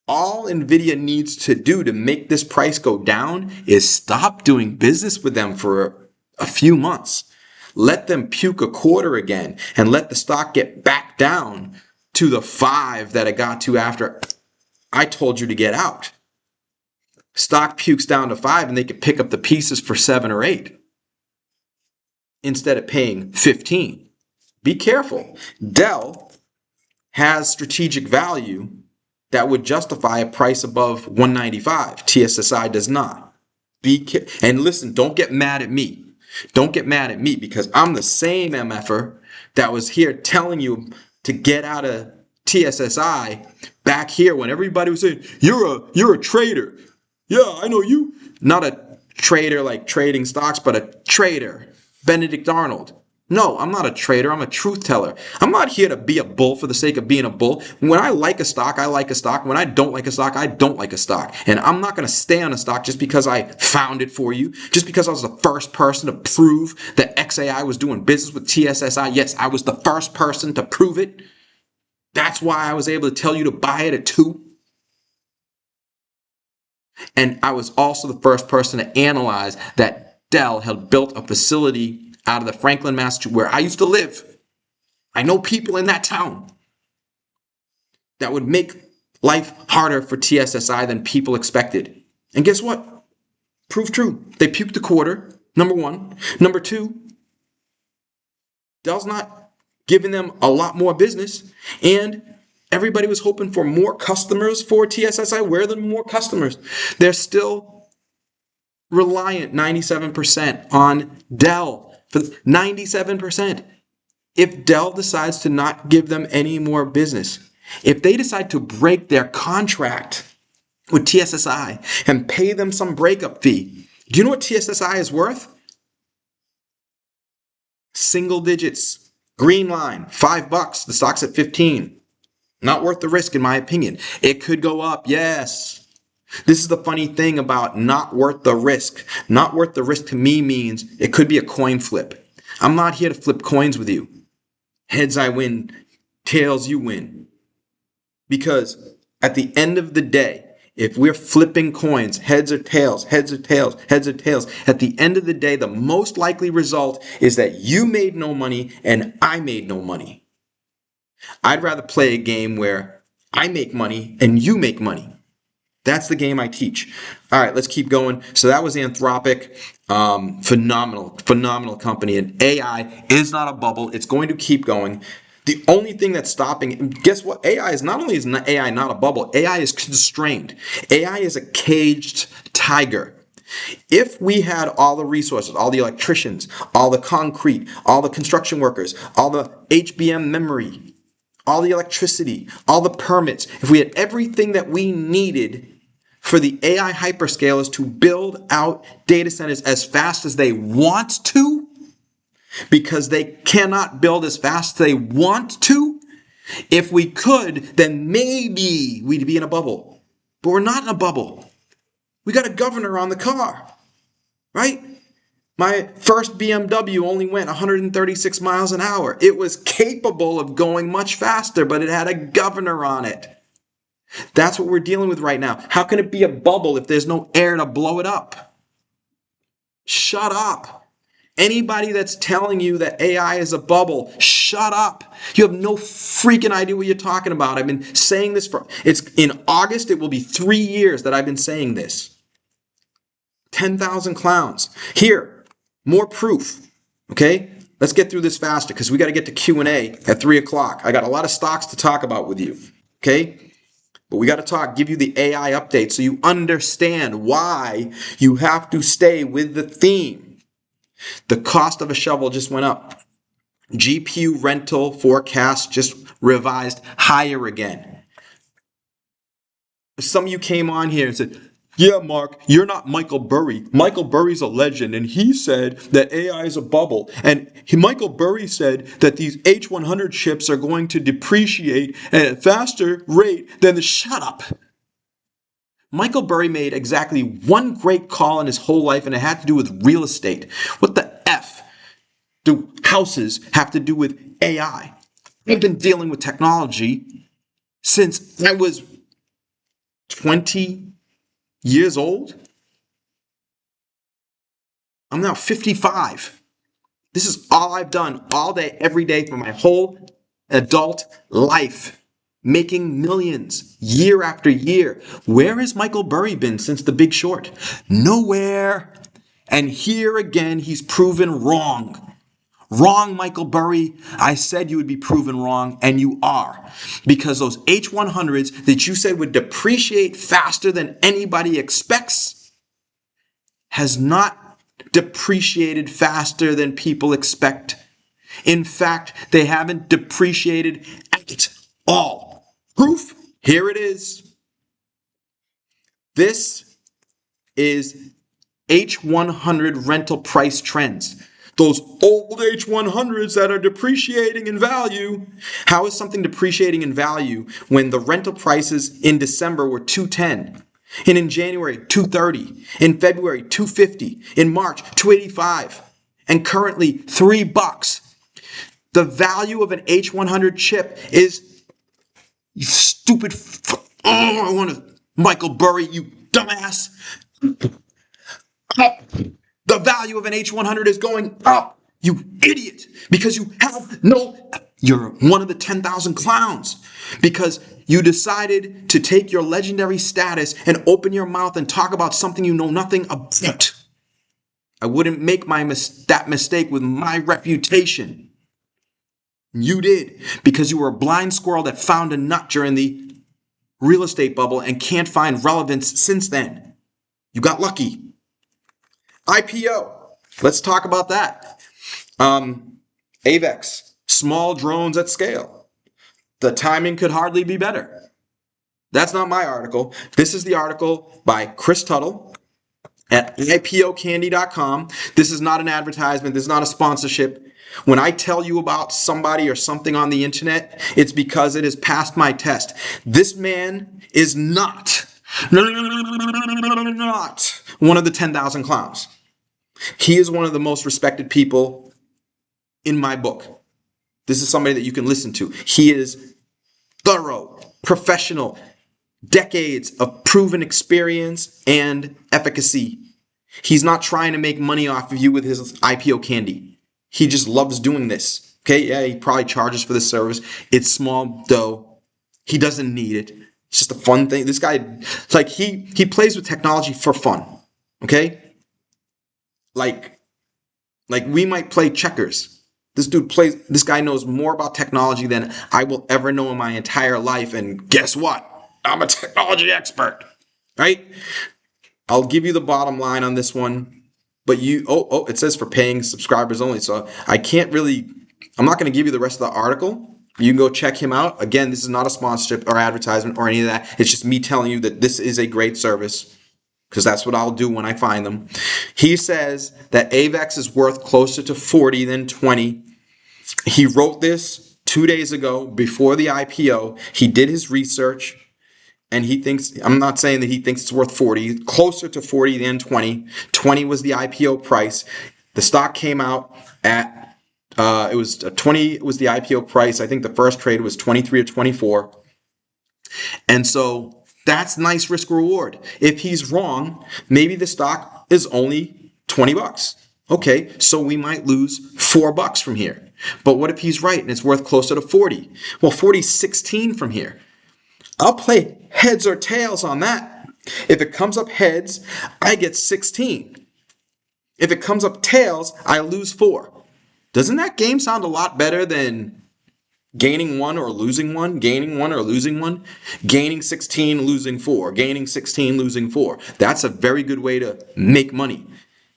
Speaker 1: all NVIDIA needs to do to make this price go down is stop doing business with them for a few months. Let them puke a quarter again and let the stock get back down to the 5 that it got to after I told you to get out. Stock pukes down to 5 and they can pick up the pieces for 7 or 8 instead of paying 15. Be careful. Dell has strategic value that would justify a price above 195. TSSI does not. And listen, don't get mad at me. Don't get mad at me because I'm the same MFer that was here telling you to get out of TSSI back here when everybody was saying, you're a trader. Yeah, I know you. Not a trader like trading stocks, but a trader. Benedict Arnold. No, I'm not a trader. I'm a truth teller. I'm not here to be a bull for the sake of being a bull. When I like a stock, I like a stock. When I don't like a stock, I don't like a stock. And I'm not going to stay on a stock just because I found it for you, just because I was the first person to prove that XAI was doing business with TSSI. Yes, I was the first person to prove it. That's why I was able to tell you to buy it at 2. And I was also the first person to analyze that Dell had built a facility out of the Franklin, Massachusetts, where I used to live. I know people in that town. that would make life harder for TSSI than people expected. And guess what? Proof true. They puked a quarter, number one. Number two, Dell's not giving them a lot more business. And everybody was hoping for more customers for TSSI. Where are the more customers? They're still reliant 97% on Dell. For 97%. If Dell decides to not give them any more business, if they decide to break their contract with TSSI and pay them some breakup fee, do you know what TSSI is worth? Single digits. Green line, $5. The stock's at 15. Not worth the risk, in my opinion. It could go up, yes. This is the funny thing about not worth the risk. Not worth the risk to me means it could be a coin flip. I'm not here to flip coins with you. Heads I win, tails you win. Because at the end of the day, if we're flipping coins, heads or tails, heads or tails, heads or tails, at the end of the day, the most likely result is that you made no money and I made no money. I'd rather play a game where I make money and you make money. That's the game I teach. All right, let's keep going. So that was Anthropic. Phenomenal company. And AI is not a bubble. It's going to keep going. The only thing that's stopping, guess what? AI is not only is AI not a bubble, AI is constrained. AI is a caged tiger. If we had all the resources, all the electricians, all the concrete, all the construction workers, all the HBM memory, all the electricity, all the permits, if we had everything that we needed for the AI hyperscalers to build out data centers as fast as they want to, because they cannot build as fast as they want to, if we could, then maybe we'd be in a bubble. But we're not in a bubble. We got a governor on the car, right? My first BMW only went 136 miles an hour. It was capable of going much faster, but it had a governor on it. That's what we're dealing with right now. How can it be a bubble if there's no air to blow it up? Shut up. Anybody that's telling you that AI is a bubble, shut up. You have no freaking idea what you're talking about. I've been saying this it's in August, it will be 3 years that I've been saying this. 10,000 clowns. Here, more proof. Okay? Let's get through this faster because we got to get to Q&A at 3 o'clock. I got a lot of stocks to talk about with you. Okay? But we got to give you the AI update so you understand why you have to stay with the theme. The cost of a shovel just went up. GPU rental forecast just revised higher again. Some of you came on here and said, yeah, Mark, you're not Michael Burry. Michael Burry's a legend, and he said that AI is a bubble. And Michael Burry said that these H100 chips are going to depreciate at a faster rate than the... Shut up. Michael Burry made exactly one great call in his whole life, and it had to do with real estate. What the F do houses have to do with AI? I've been dealing with technology since I was 20 years old. I'm now 55. This is all I've done all day, every day for my whole adult life. Making millions year after year. Where has Michael Burry been since The Big Short? Nowhere. And here again, he's proven wrong. Wrong, Michael Burry. I said you would be proven wrong, and you are. Because those H100s that you said would depreciate faster than anybody expects has not depreciated faster than people expect. In fact, they haven't depreciated at all. Proof, here it is. This is H100 rental price trends. Those old H100s that are depreciating in value. How is something depreciating in value when the rental prices in December were $210, and in January $230, in February $250, in March $285, and currently $3? The value of an H100 chip is... You stupid... I want to... Michael Burry, you dumbass. The value of an H100 is going up. You idiot. Because you have no... You're one of the 10,000 clowns. Because you decided to take your legendary status and open your mouth and talk about something you know nothing about. I wouldn't make that mistake with my reputation. You did, because you were a blind squirrel that found a nut during the real estate bubble and can't find relevance since then. You got lucky. IPO. Let's talk about that. AVEX, small drones at scale. The timing could hardly be better. That's not my article. This is the article by Chris Tuttle at IPOcandy.com. This is not an advertisement. This is not a sponsorship. When I tell you about somebody or something on the internet, it's because it has passed my test. This man is not one of the 10,000 clowns. He is one of the most respected people in my book. This is somebody that you can listen to. He is thorough, professional, decades of proven experience and efficacy. He's not trying to make money off of you with his IPO candy. He just loves doing this. Okay, yeah, he probably charges for the service. It's small dough. He doesn't need it. It's just a fun thing. This guy, it's like he plays with technology for fun. Okay? Like we might play checkers. This guy knows more about technology than I will ever know in my entire life. And guess what? I'm a technology expert, right? I'll give you the bottom line on this one, but it says for paying subscribers only. So I'm not going to give you the rest of the article. You can go check him out. Again, this is not a sponsorship or advertisement or any of that. It's just me telling you that this is a great service, because that's what I'll do when I find them. He says that AVEX is worth closer to 40 than 20. He wrote this 2 days ago before the IPO. He did his research, and he thinks, I'm not saying that he thinks it's worth 40, closer to 40 than 20. 20 was the IPO price. The stock came out at, it was 20 was the IPO price. I think the first trade was 23 or 24. And so that's nice risk reward. If he's wrong, maybe the stock is only 20 bucks. Okay, so we might lose $4 from here. But what if he's right and it's worth closer to 40? Well, 40 is 16 from here. I'll play heads or tails on that. If it comes up heads, I get 16. If it comes up tails, I lose 4. Doesn't that game sound a lot better than gaining 1 or losing 1, gaining 1 or losing 1, gaining 16, losing 4, gaining 16, losing 4? That's a very good way to make money.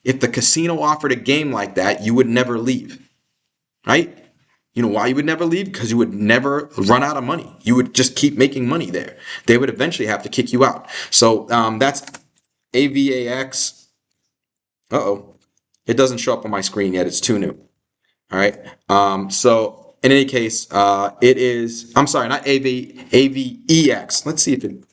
Speaker 1: If the casino offered a game like that, you would never leave, right? You know why you would never leave? Because you would never run out of money. You would just keep making money there. They would eventually have to kick you out. So that's AVAX. Uh-oh. It doesn't show up on my screen yet. It's too new. All right. So in any case, it is, I'm sorry, not AVEX. Let's see if it,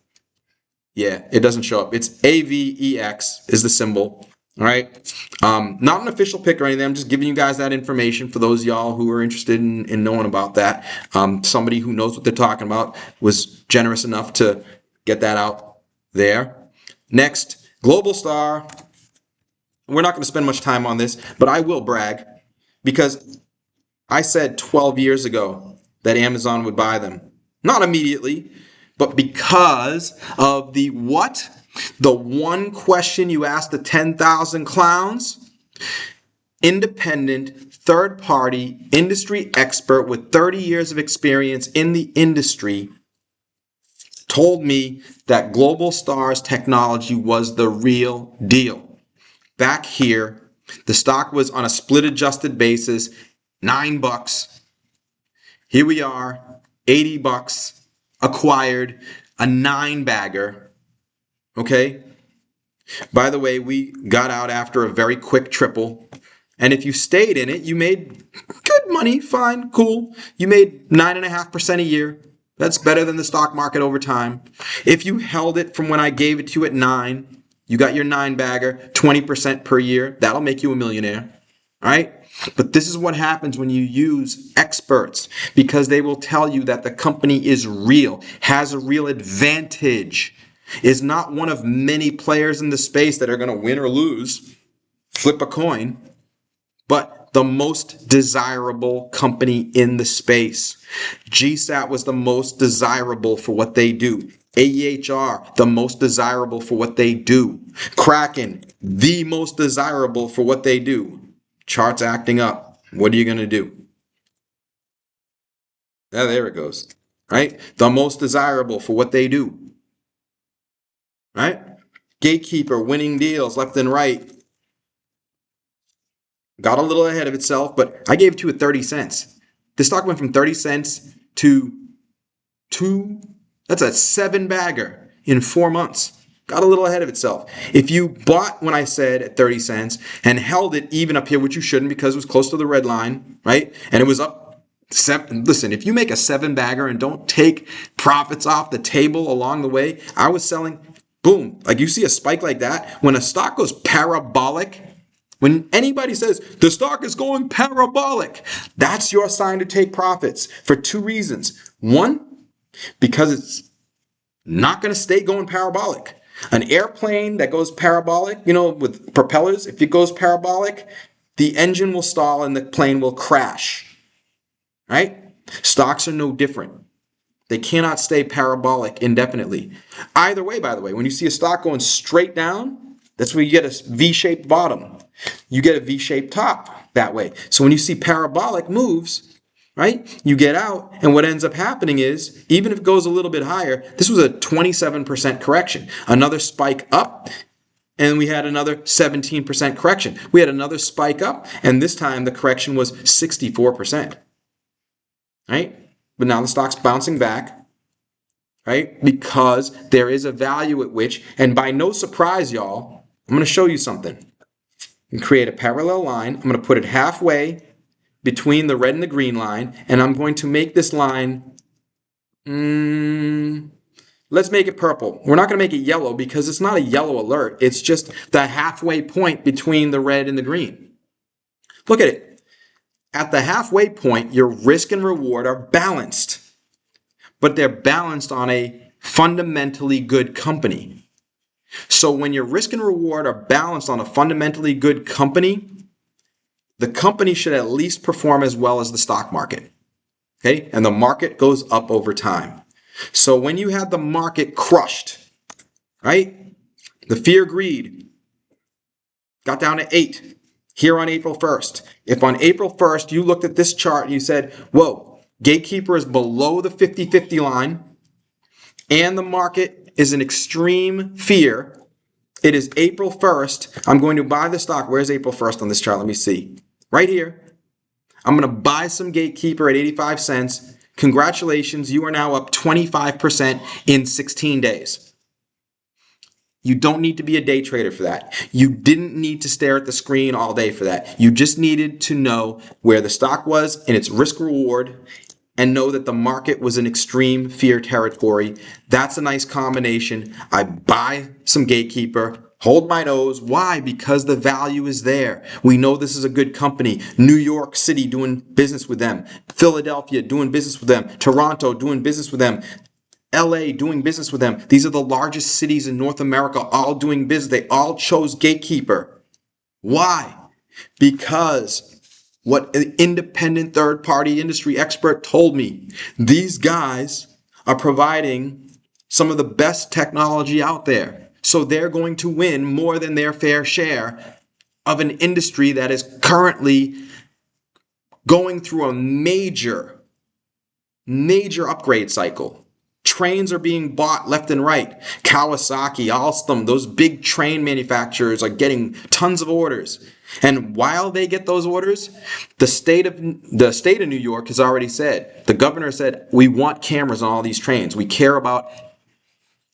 Speaker 1: yeah, it doesn't show up. It's AVEX is the symbol. All right. Not an official pick or anything. I'm just giving you guys that information for those of y'all who are interested in knowing about that. Somebody who knows what they're talking about was generous enough to get that out there. Next, Global Star. We're not going to spend much time on this, but I will brag, because I said 12 years ago that Amazon would buy them. Not immediately, but because of the what? The one question you asked the 10,000 clowns. Independent, third-party, industry expert with 30 years of experience in the industry told me that Global Star's technology was the real deal. Back here, the stock was on a split-adjusted basis, $9. Here we are, $80, acquired, a 9-bagger. Okay? By the way, we got out after a very quick triple. And if you stayed in it, you made good money. Fine, cool. You made 9.5% a year. That's better than the stock market over time. If you held it from when I gave it to you at 9, you got your 9-bagger, 20% per year. That'll make you a millionaire. All right? But this is what happens when you use experts, because they will tell you that the company is real, has a real advantage, is not one of many players in the space that are going to win or lose, flip a coin, but the most desirable company in the space. GSAT was the most desirable for what they do. AEHR, the most desirable for what they do. Kraken, the most desirable for what they do. Chart's acting up. What are you going to do? Yeah, there it goes. Right? The most desirable for what they do. Right? Gatekeeper winning deals left and right. Got a little ahead of itself, but I gave it to you at 30 cents. The stock went from 30 cents to 2. That's a 7-bagger in 4 months. Got a little ahead of itself. If you bought when I said at 30 cents and held it even up here, which you shouldn't because it was close to the red line, right? And it was up 7. Listen, if you make a 7-bagger and don't take profits off the table along the way, I was selling, boom. Like you see a spike like that, when a stock goes parabolic, when anybody says the stock is going parabolic, that's your sign to take profits for 2 reasons. One, because it's not going to stay going parabolic. An airplane that goes parabolic, with propellers, if it goes parabolic, the engine will stall and the plane will crash. Right? Stocks are no different. They cannot stay parabolic indefinitely. Either way, by the way, when you see a stock going straight down, that's where you get a V-shaped bottom. You get a V-shaped top that way. So when you see parabolic moves, right, you get out, and what ends up happening is, even if it goes a little bit higher, this was a 27% correction. Another spike up, and we had another 17% correction. We had another spike up, and this time the correction was 64%. Right? But now the stock's bouncing back, right? Because there is a value at which, and by no surprise, y'all, I'm going to show you something. And create a parallel line. I'm going to put it halfway between the red and the green line, and I'm going to make this line, let's make it purple. We're not going to make it yellow because it's not a yellow alert. It's just the halfway point between the red and the green. Look at it. At the halfway point, your risk and reward are balanced, but they're balanced on a fundamentally good company. So when your risk and reward are balanced on a fundamentally good company, the company should at least perform as well as the stock market. Okay? And the market goes up over time. So when you had the market crushed, right? The fear greed got down to 8 here on April 1st. If on April 1st you looked at this chart and you said, whoa, Gatekeeper is below the 50-50 line and the market is in extreme fear, it is April 1st. I'm going to buy the stock. Where's April 1st on this chart? Let me see. Right here. I'm going to buy some Gatekeeper at 85 cents. Congratulations, you are now up 25% in 16 days. You don't need to be a day trader for that. You didn't need to stare at the screen all day for that. You just needed to know where the stock was in its risk reward and know that the market was in extreme fear territory. That's a nice combination. I buy some Gatekeeper, hold my nose. Why? Because the value is there. We know this is a good company. New York City doing business with them. Philadelphia doing business with them. Toronto doing business with them. LA doing business with them. These are the largest cities in North America all doing business. They all chose Gatekeeper. Why? Because what an independent third-party industry expert told me, these guys are providing some of the best technology out there. So they're going to win more than their fair share of an industry that is currently going through a major upgrade cycle. Trains are being bought left and right. Kawasaki, Alstom, those big train manufacturers are getting tons of orders. And while they get those orders, the state of New York has already said, the governor said, we want cameras on all these trains. We care about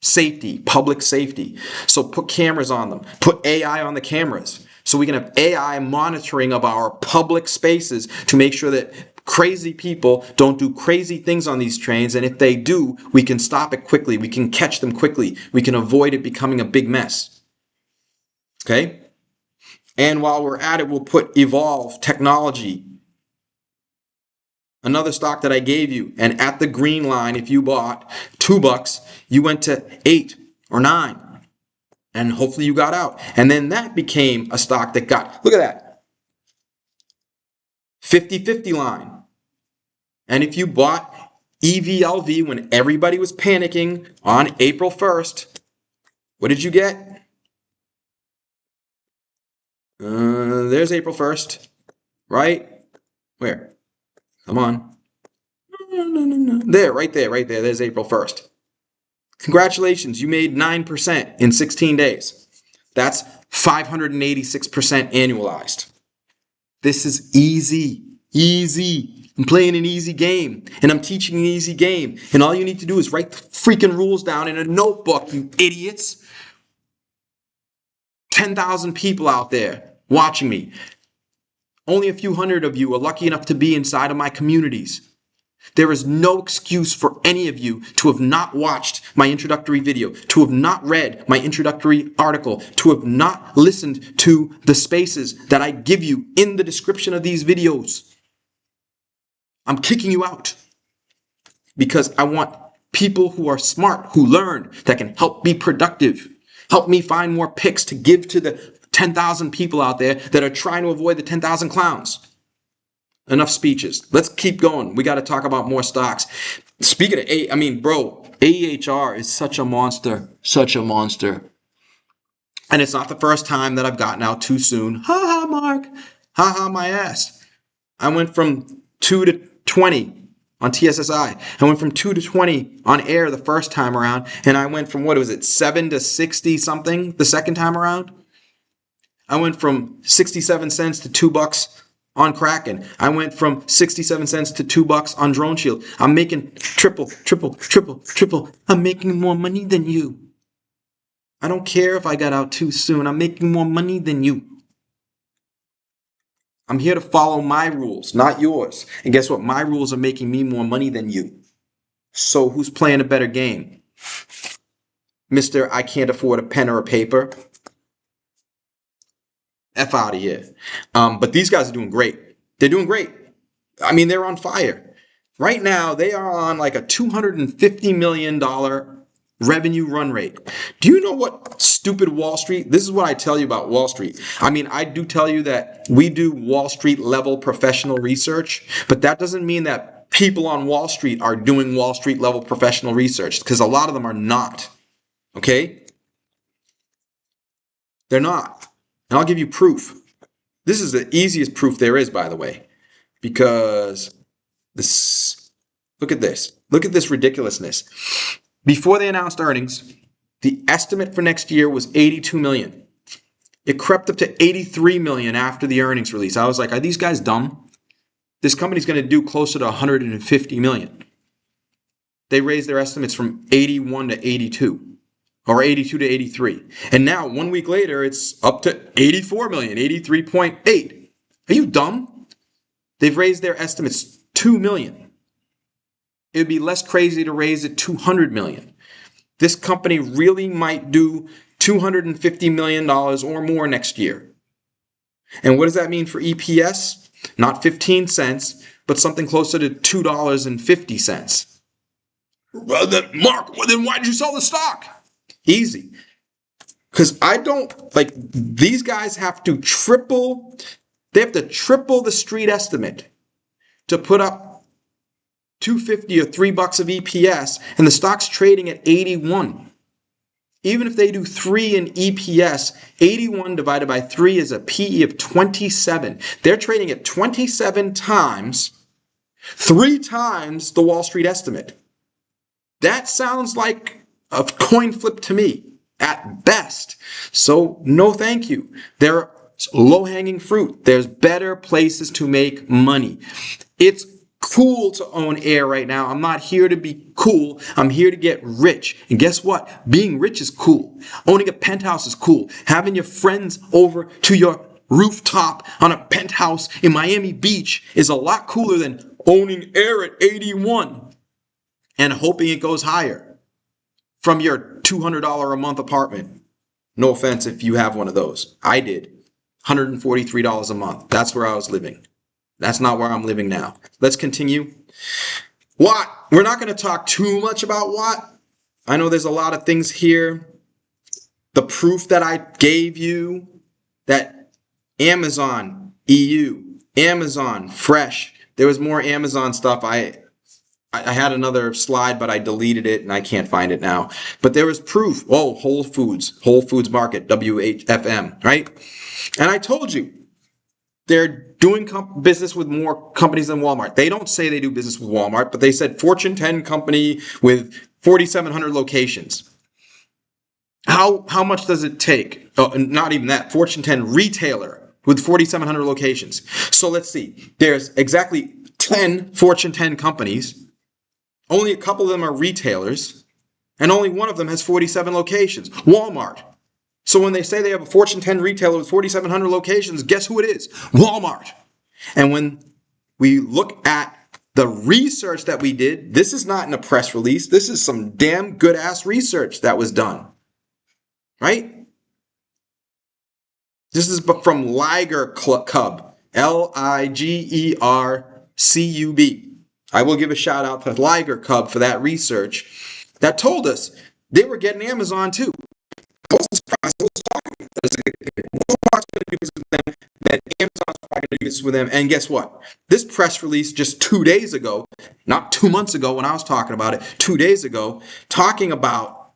Speaker 1: safety, public safety. So put cameras on them. Put AI on the cameras. So we can have AI monitoring of our public spaces to make sure that crazy people don't do crazy things on these trains, and if they do, we can stop it quickly. We can catch them quickly. We can avoid it becoming a big mess. Okay? And while we're at it, we'll put Evolve Technology, another stock that I gave you, and at the green line, if you bought $2, you went to 8 or 9, and hopefully you got out. And then that became a stock that got, look at that. 50-50 line. And if you bought EVLV when everybody was panicking on April 1st, what did you get? There's April 1st, right? Where? Come on. No. There, right there. There's April 1st. Congratulations, you made 9% in 16 days. That's 586% annualized. This is easy. I'm playing an easy game, and I'm teaching an easy game. And all you need to do is write the freaking rules down in a notebook, you idiots. 10,000 people out there watching me. Only a few hundred of you are lucky enough to be inside of my communities. There is no excuse for any of you to have not watched my introductory video, to have not read my introductory article, to have not listened to the spaces that I give you in the description of these videos. I'm kicking you out because I want people who are smart, who learn, that can help be productive, help me find more picks to give to the 10,000 people out there that are trying to avoid the 10,000 clowns. Enough speeches. Let's keep going. We got to talk about more stocks. Speaking of AEHR is such a monster. And it's not the first time that I've gotten out too soon. Ha ha, Mark. Ha ha, my ass. I went from 2 to 20 on TSSI. I went from 2 to 20 on air the first time around. And I went from, 7 to 60 something the second time around. I went from 67 cents to $2 on Kraken. I went from 67 cents to $2 on Drone Shield. I'm making triple. I'm making more money than you. I don't care if I got out too soon. I'm making more money than you. I'm here to follow my rules, not yours. And guess what? My rules are making me more money than you. So who's playing a better game? Mr. I can't afford a pen or a paper. F out of here. But these guys are doing great. They're doing great. I mean, they're on fire. Right now, they are on like a $250 million revenue run rate. Do you know what stupid Wall Street? This is what I tell you about Wall Street. I mean, I do tell you that we do Wall Street level professional research, but that doesn't mean that people on Wall Street are doing Wall Street level professional research, because a lot of them are not. Okay? They're not. And I'll give you proof. This is the easiest proof there is, by the way, because look at this. Look at this ridiculousness. Before they announced earnings, the estimate for next year was 82 million. It crept up to 83 million after the earnings release. I was like, are these guys dumb? This company's going to do closer to 150 million. They raised their estimates from 81 to 82. Or 82 to 83. And now, 1 week later, it's up to 84 million, 83.8. Are you dumb? They've raised their estimates 2 million. It would be less crazy to raise it 200 million. This company really might do $250 million or more next year. And what does that mean for EPS? Not 15 cents, but something closer to $2.50. Well, then, Mark, then why did you sell the stock? Easy. Because I don't, these guys have to triple the street estimate to put up $2.50 or $3 of EPS, and the stock's trading at 81. Even if they do 3 in EPS, 81 divided by 3 is a PE of 27. They're trading at 27 times, 3 times the Wall Street estimate. That sounds like a coin flip to me, at best. So, no thank you. There's low-hanging fruit. There's better places to make money. It's cool to own air right now. I'm not here to be cool. I'm here to get rich. And guess what? Being rich is cool. Owning a penthouse is cool. Having your friends over to your rooftop on a penthouse in Miami Beach is a lot cooler than owning air at 81 and hoping it goes higher from your $200 a month apartment. No offense if you have one of those. I did. $143 a month. That's where I was living. That's not where I'm living now. Let's continue. Watt. We're not going to talk too much about Watt. I know there's a lot of things here. The proof that I gave you that Amazon EU Amazon, fresh. There was more Amazon stuff. I had another slide, but I deleted it and I can't find it now. But there was proof. Oh, Whole Foods Market, WHFM, right? And I told you, they're doing business with more companies than Walmart. They don't say they do business with Walmart, but they said Fortune 10 company with 4,700 locations. How much does it take? Oh, not even that. Fortune 10 retailer with 4,700 locations. So let's see. There's exactly 10 Fortune 10 companies. Only a couple of them are retailers, and only one of them has 47 locations. Walmart. So when they say they have a Fortune 10 retailer with 4,700 locations, guess who it is? Walmart. And when we look at the research that we did, this is not in a press release. This is some damn good ass research that was done. Right? This is from Liger Cub. Ligercub. I will give a shout out to Liger Cub for that research that told us they were getting Amazon too. I wasn't surprised. I was talking. Walmart's going to do this with them. That Amazon's probably going to do this with them. And guess what? This press release just 2 days ago, not 2 months ago when I was talking about it, 2 days ago, talking about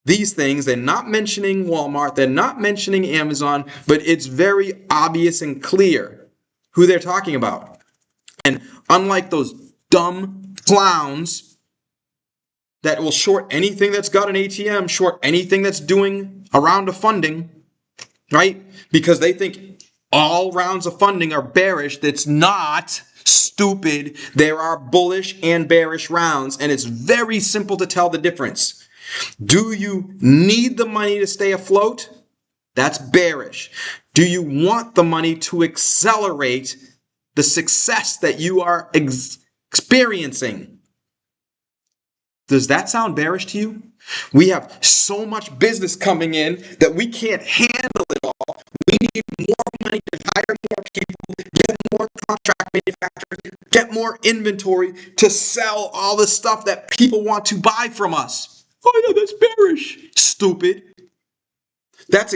Speaker 1: these things. They're not mentioning Walmart. They're not mentioning Amazon, but it's very obvious and clear who they're talking about. And unlike those dumb clowns that will short anything that's got an ATM, short anything that's doing a round of funding, right? Because they think all rounds of funding are bearish. That's not stupid. There are bullish and bearish rounds, and it's very simple to tell the difference. Do you need the money to stay afloat? That's bearish. Do you want the money to accelerate the success that you are experiencing? Does that sound bearish to you? We have so much business coming in that we can't handle it all. We need more money to hire more people, get more contract manufacturers, get more inventory to sell all the stuff that people want to buy from us. Oh, no, that's bearish. Stupid. That's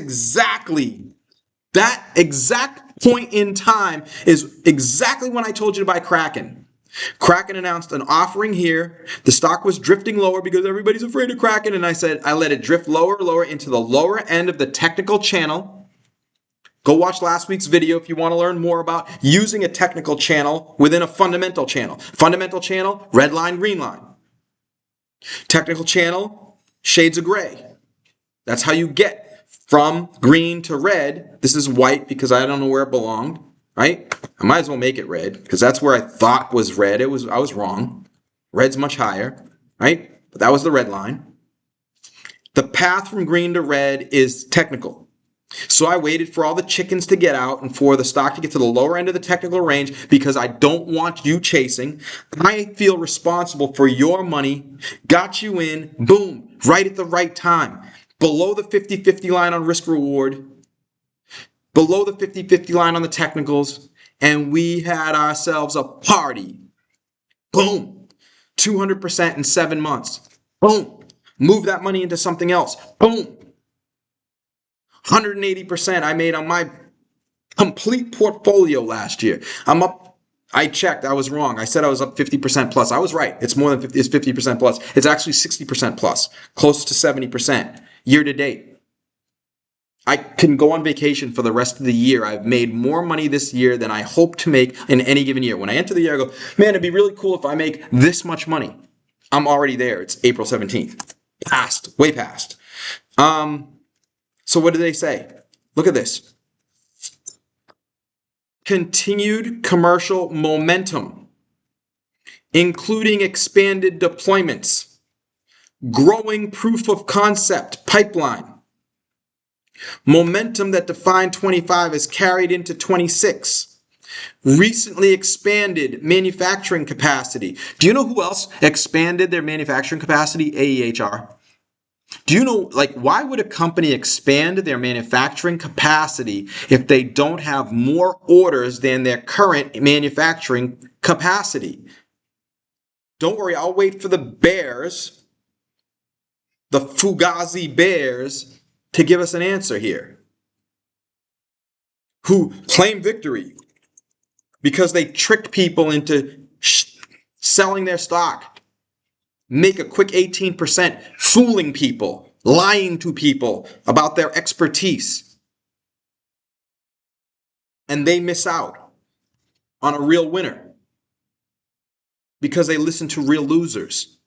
Speaker 1: that exact point in time is exactly when I told you to buy Kraken. Kraken announced an offering here. The stock was drifting lower because everybody's afraid of Kraken. And I said, I let it drift lower into the lower end of the technical channel. Go watch last week's video if you want to learn more about using a technical channel within a fundamental channel. Fundamental channel, red line, green line. Technical channel, shades of gray. That's how you get from green to red. This is white because I don't know where it belonged, right? I might as well make it red because that's where I thought was red. I was wrong. Red's much higher, right? But that was the red line. The path from green to red is technical. So I waited for all the chickens to get out and for the stock to get to the lower end of the technical range because I don't want you chasing. I feel responsible for your money. Got you in, boom, right at the right time. Below the 50-50 line on risk reward. Below the 50-50 line on the technicals. And we had ourselves a party. Boom. 200% in 7 months. Boom. Move that money into something else. Boom. 180% I made on my complete portfolio last year. I'm up. I checked. I was wrong. I said I was up 50% plus. I was right. It's more than 50. It's 50% plus. It's actually 60% plus. Close to 70% year to date. I can go on vacation for the rest of the year. I've made more money this year than I hope to make in any given year. When I enter the year, I go, man, it'd be really cool if I make this much money. I'm already there. It's April 17th. Past. Way past. So what do they say? Look at this. Continued commercial momentum, including expanded deployments, growing proof of concept pipeline, momentum that defined 25 is carried into 26, recently expanded manufacturing capacity. Do you know who else expanded their manufacturing capacity? AEHR. Do you know, why would a company expand their manufacturing capacity if they don't have more orders than their current manufacturing capacity? Don't worry, I'll wait for the bears, the Fugazi bears, to give us an answer here. who claim victory because they tricked people into selling their stock, make a quick 18%, fooling people, lying to people about their expertise. And they miss out on a real winner because they listen to real losers.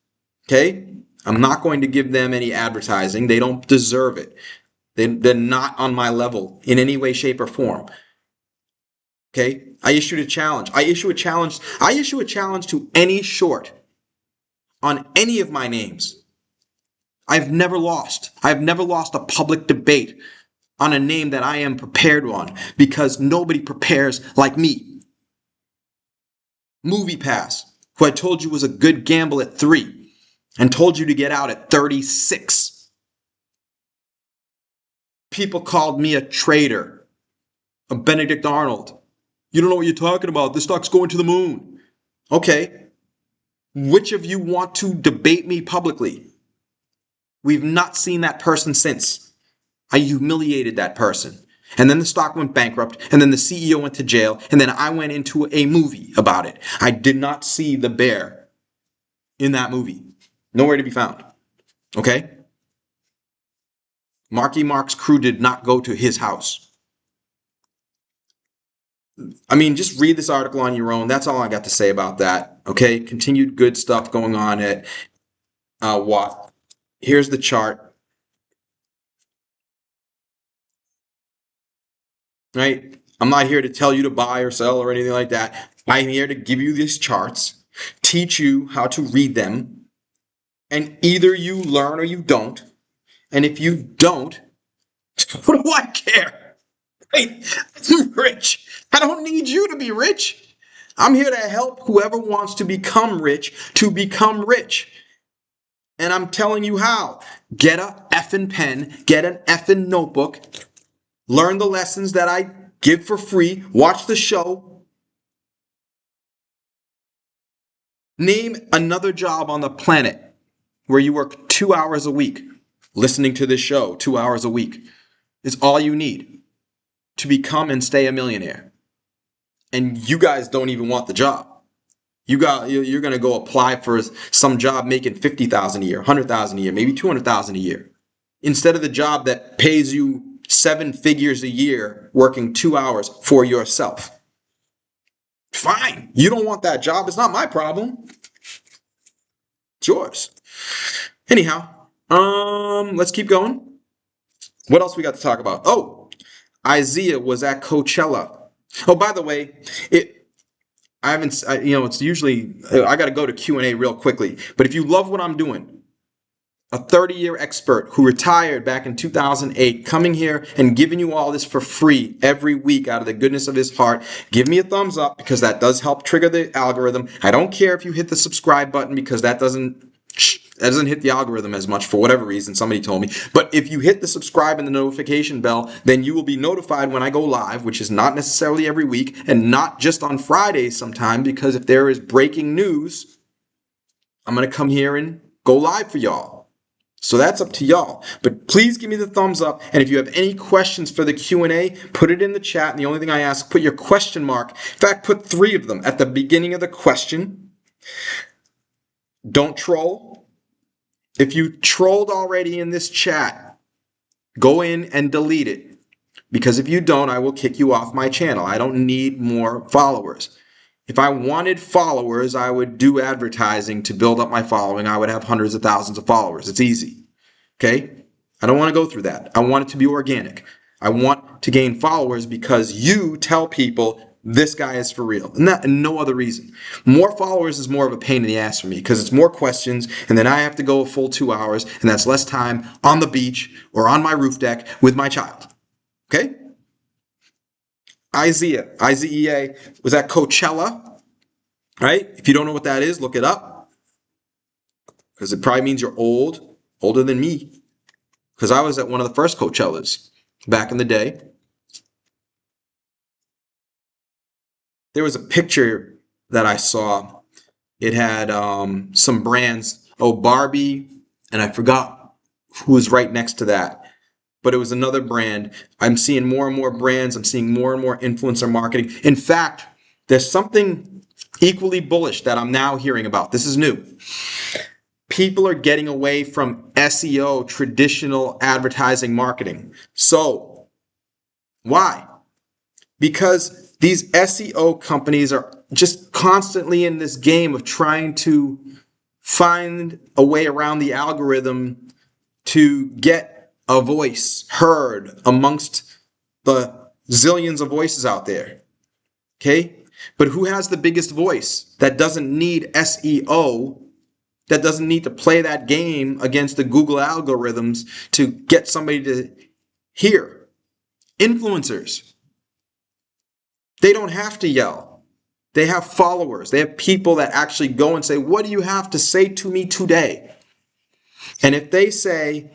Speaker 1: Okay? I'm not going to give them any advertising. They don't deserve it. They're not on my level in any way, shape, or form. Okay? I issued a challenge. I issue a challenge to any short on any of my names. I've never lost. I've never lost a public debate on a name that I am prepared on because nobody prepares like me. MoviePass, who I told you was a good gamble at 3 and told you to get out at 36. People called me a traitor, a Benedict Arnold. You don't know what you're talking about. This stock's going to the moon. Okay. Which of you want to debate me publicly? We've not seen that person since. I humiliated that person. And then the stock went bankrupt, and then the CEO went to jail, and then I went into a movie about it. I did not see the bear in that movie. Nowhere to be found. Okay? Marky Mark's crew did not go to his house. I mean, just read this article on your own. That's all I got to say about that. Okay? Continued good stuff going on at Watt. Here's the chart. Right? I'm not here to tell you to buy or sell or anything like that. I'm here to give you these charts, teach you how to read them, and either you learn or you don't. And if you don't, what do I care? Hey, I'm rich. I don't need you to be rich. I'm here to help whoever wants to become rich. And I'm telling you how. Get a effing pen, get an effing notebook, learn the lessons that I give for free, watch the show. Name another job on the planet where you work 2 hours a week. Listening to this show 2 hours a week is all you need to become and stay a millionaire. And you guys don't even want the job. You're going to go apply for some job making $50,000 a year, $100,000 a year, maybe $200,000 a year, instead of the job that pays you 7 figures a year working 2 hours for yourself. Fine. You don't want that job. It's not my problem. It's yours. Anyhow, let's keep going. What else we got to talk about? Oh, Isaiah was at Coachella. Oh, by the way, it's usually, I got to go to Q&A real quickly. But if you love what I'm doing, a 30-year expert who retired back in 2008, coming here and giving you all this for free every week out of the goodness of his heart, give me a thumbs up because that does help trigger the algorithm. I don't care if you hit the subscribe button because that doesn't hit the algorithm as much for whatever reason, somebody told me. But if you hit the subscribe and the notification bell, then you will be notified when I go live, which is not necessarily every week and not just on Fridays sometime, because if there is breaking news, I'm going to come here and go live for y'all. So that's up to y'all. But please give me the thumbs up. And if you have any questions for the Q&A, put it in the chat. And the only thing I ask, put your question mark. In fact, put 3 of them at the beginning of the question. Don't troll. If you trolled already in this chat, go in and delete it. Because if you don't, I will kick you off my channel. I don't need more followers. If I wanted followers, I would do advertising to build up my following. I would have hundreds of thousands of followers. It's easy. Okay? I don't want to go through that. I want it to be organic. I want to gain followers because you tell people this guy is for real. And no other reason. More followers is more of a pain in the ass for me because it's more questions and then I have to go a full 2 hours and that's less time on the beach or on my roof deck with my child. Okay? Isaiah was at Coachella, right? If you don't know what that is, look it up because it probably means you're older than me, because I was at one of the first Coachellas back in the day. There was a picture that I saw. It had some brands, Barbie, and I forgot who was right next to that. but it was another brand. I'm seeing more and more brands. I'm seeing more and more influencer marketing. In fact, there's something equally bullish that I'm now hearing about. This is new. People are getting away from SEO, traditional advertising marketing. So, why? Because these SEO companies are just constantly in this game of trying to find a way around the algorithm to get a voice heard amongst the zillions of voices out there. Okay? But who has the biggest voice that doesn't need SEO, that doesn't need to play that game against the Google algorithms to get somebody to hear? Influencers. They don't have to yell. They have followers. They have people that actually go and say, what do you have to say to me today? And if they say,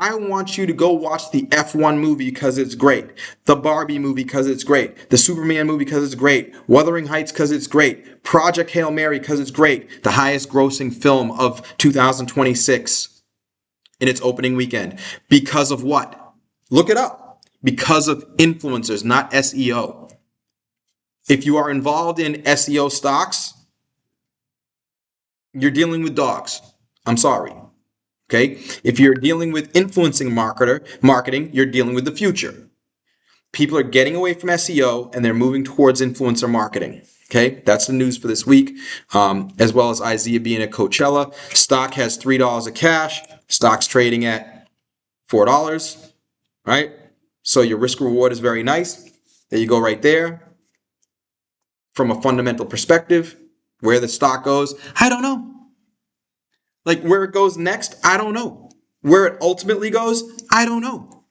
Speaker 1: I want you to go watch the F1 movie because it's great, the Barbie movie because it's great, the Superman movie because it's great, Wuthering Heights because it's great, Project Hail Mary because it's great, the highest grossing film of 2026 in its opening weekend. Because of what? Look it up. Because of influencers, not SEO. If you are involved in SEO stocks, you're dealing with dogs. I'm sorry. Okay? If you're dealing with influencing marketing, you're dealing with the future. People are getting away from SEO and they're moving towards influencer marketing. Okay? That's the news for this week. As well as Isaiah being at Coachella. Stock has $3 of cash. Stock's trading at $4. Right? So your risk reward is very nice. There you go right there. From a fundamental perspective, where the stock goes, I don't know. Like where it goes next, I don't know. Where it ultimately goes, I don't know.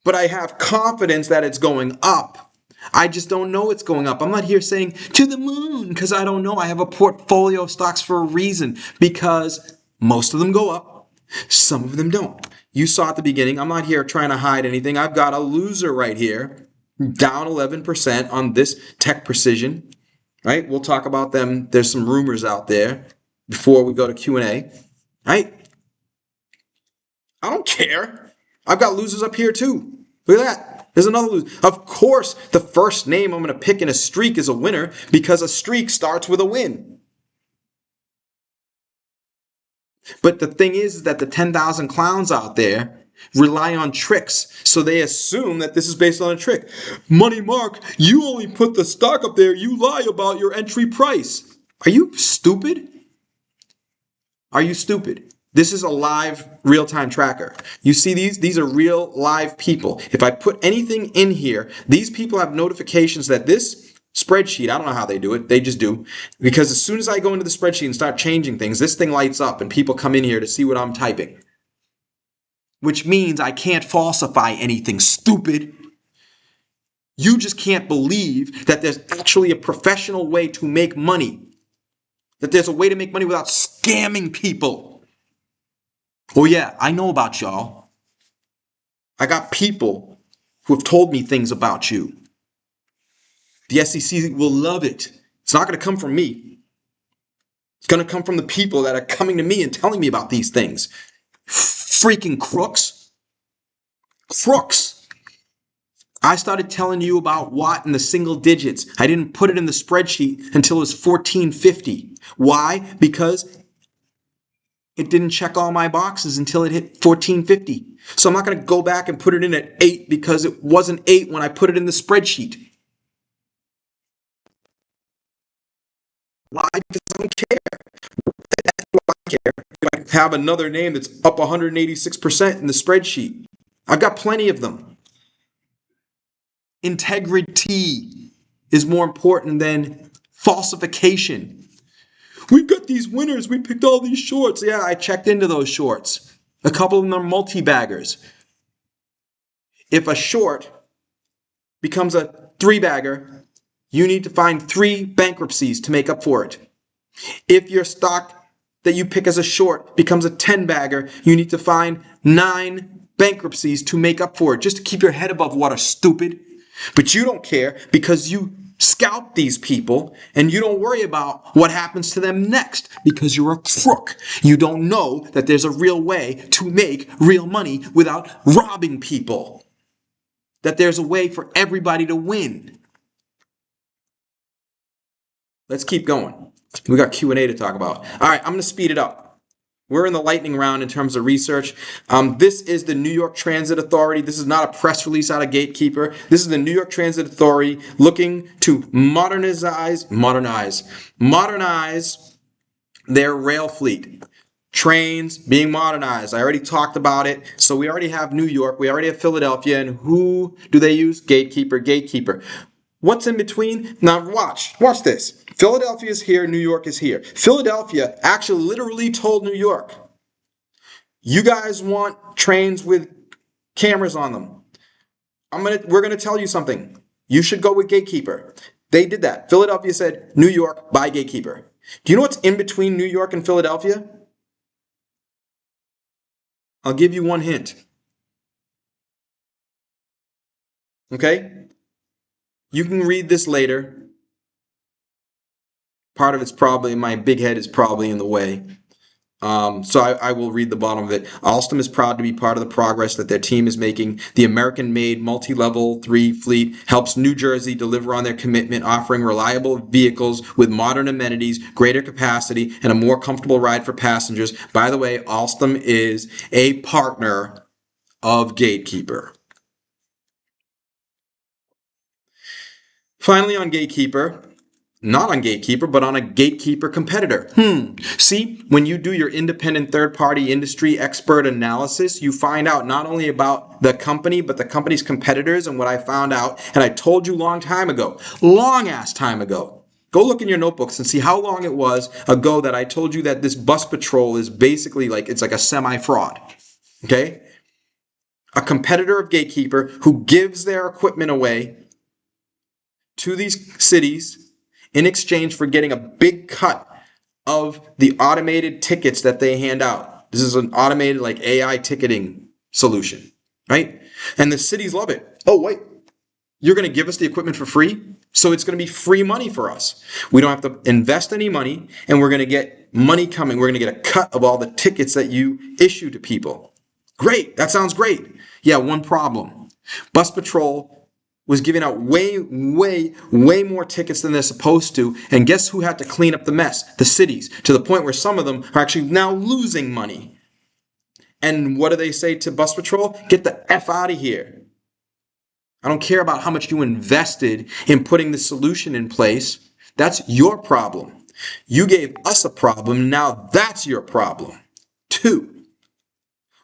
Speaker 1: But I have confidence that it's going up. I just don't know it's going up. I'm not here saying to the moon because I don't know. I have a portfolio of stocks for a reason because most of them go up. Some of them don't. You saw at the beginning, I'm not here trying to hide anything. I've got a loser right here, down 11% on this Tech Precision, right? We'll talk about them. There's some rumors out there before we go to Q&A, right? I don't care. I've got losers up here too. Look at that. There's another loser. Of course, the first name I'm going to pick in a streak is a winner because a streak starts with a win. But the thing is that the 10,000 clowns out there rely on tricks. So they assume that this is based on a trick. Money Mark, you only put the stock up there. You lie about your entry price. Are you stupid? Are you stupid? This is a live real-time tracker. You see these? These are real live people. If I put anything in here, these people have notifications that this spreadsheet, I don't know how they do it, they just do. Because as soon as I go into the spreadsheet and start changing things, this thing lights up and people come in here to see what I'm typing. Which means I can't falsify anything, stupid. You just can't believe that there's actually a professional way to make money. That there's a way to make money without scamming people. Oh yeah, I know about y'all. I got people who have told me things about you. The SEC will love it. It's not going to come from me. It's going to come from the people that are coming to me and telling me about these things. Freaking crooks. Crooks. I started telling you about Watt in the single digits. I didn't put it in the spreadsheet until it was 1450. Why? Because it didn't check all my boxes until it hit 1450. So I'm not going to go back and put it in at 8 because it wasn't 8 when I put it in the spreadsheet. Why? Because I don't care. That's why I care. If I have another name that's up 186% in the spreadsheet. I've got plenty of them. Integrity is more important than falsification. We've got these winners. We picked all these shorts. Yeah, I checked into those shorts. A couple of them are multi-baggers. If a short becomes a 3-bagger, you need to find 3 bankruptcies to make up for it. If your stock that you pick as a short becomes a 10-bagger, you need to find 9 bankruptcies to make up for it, just to keep your head above water, stupid. But you don't care because you scalp these people, and you don't worry about what happens to them next because you're a crook. You don't know that there's a real way to make real money without robbing people. That there's a way for everybody to win. Let's keep going. We got Q&A to talk about. All right, I'm going to speed it up. We're in the lightning round in terms of research. This is the New York Transit Authority. This is not a press release out of Gatekeeper. This is the New York Transit Authority looking to modernize their rail fleet. Trains being modernized. I already talked about it. So we already have New York. We already have Philadelphia. And who do they use? Gatekeeper. What's in between? Now watch this. Philadelphia is here, New York is here. Philadelphia actually literally told New York, you guys want trains with cameras on them. We're gonna tell you something. You should go with Gatekeeper. They did that. Philadelphia said, New York, buy Gatekeeper. Do you know what's in between New York and Philadelphia? I'll give you one hint. Okay? You can read this later. Part of it's probably, my big head is probably in the way. So I will read the bottom of it. Alstom is proud to be part of the progress that their team is making. The American-made multi-level 3 fleet helps New Jersey deliver on their commitment, offering reliable vehicles with modern amenities, greater capacity, and a more comfortable ride for passengers. By the way, Alstom is a partner of Gatekeeper. Finally, on Gatekeeper, not on Gatekeeper, but on a Gatekeeper competitor. See, when you do your independent third-party industry expert analysis, you find out not only about the company, but the company's competitors. And what I found out, and I told you long ass time ago, go look in your notebooks and see how long it was ago that I told you that this bus patrol is basically it's like a semi-fraud. Okay? A competitor of Gatekeeper who gives their equipment away to these cities in exchange for getting a big cut of the automated tickets that they hand out. This is an automated AI ticketing solution, right? And the cities love it. Oh, wait, you're going to give us the equipment for free? So it's going to be free money for us. We don't have to invest any money, and we're going to get money coming. We're going to get a cut of all the tickets that you issue to people. Great. That sounds great. Yeah, one problem. Bus Patrol was giving out way more tickets than they're supposed to. And guess who had to clean up the mess? The cities, to the point where some of them are actually now losing money. And what do they say to Bus Patrol? Get the F out of here. I don't care about how much you invested in putting the solution in place. That's your problem. You gave us a problem. Now that's your problem. 2,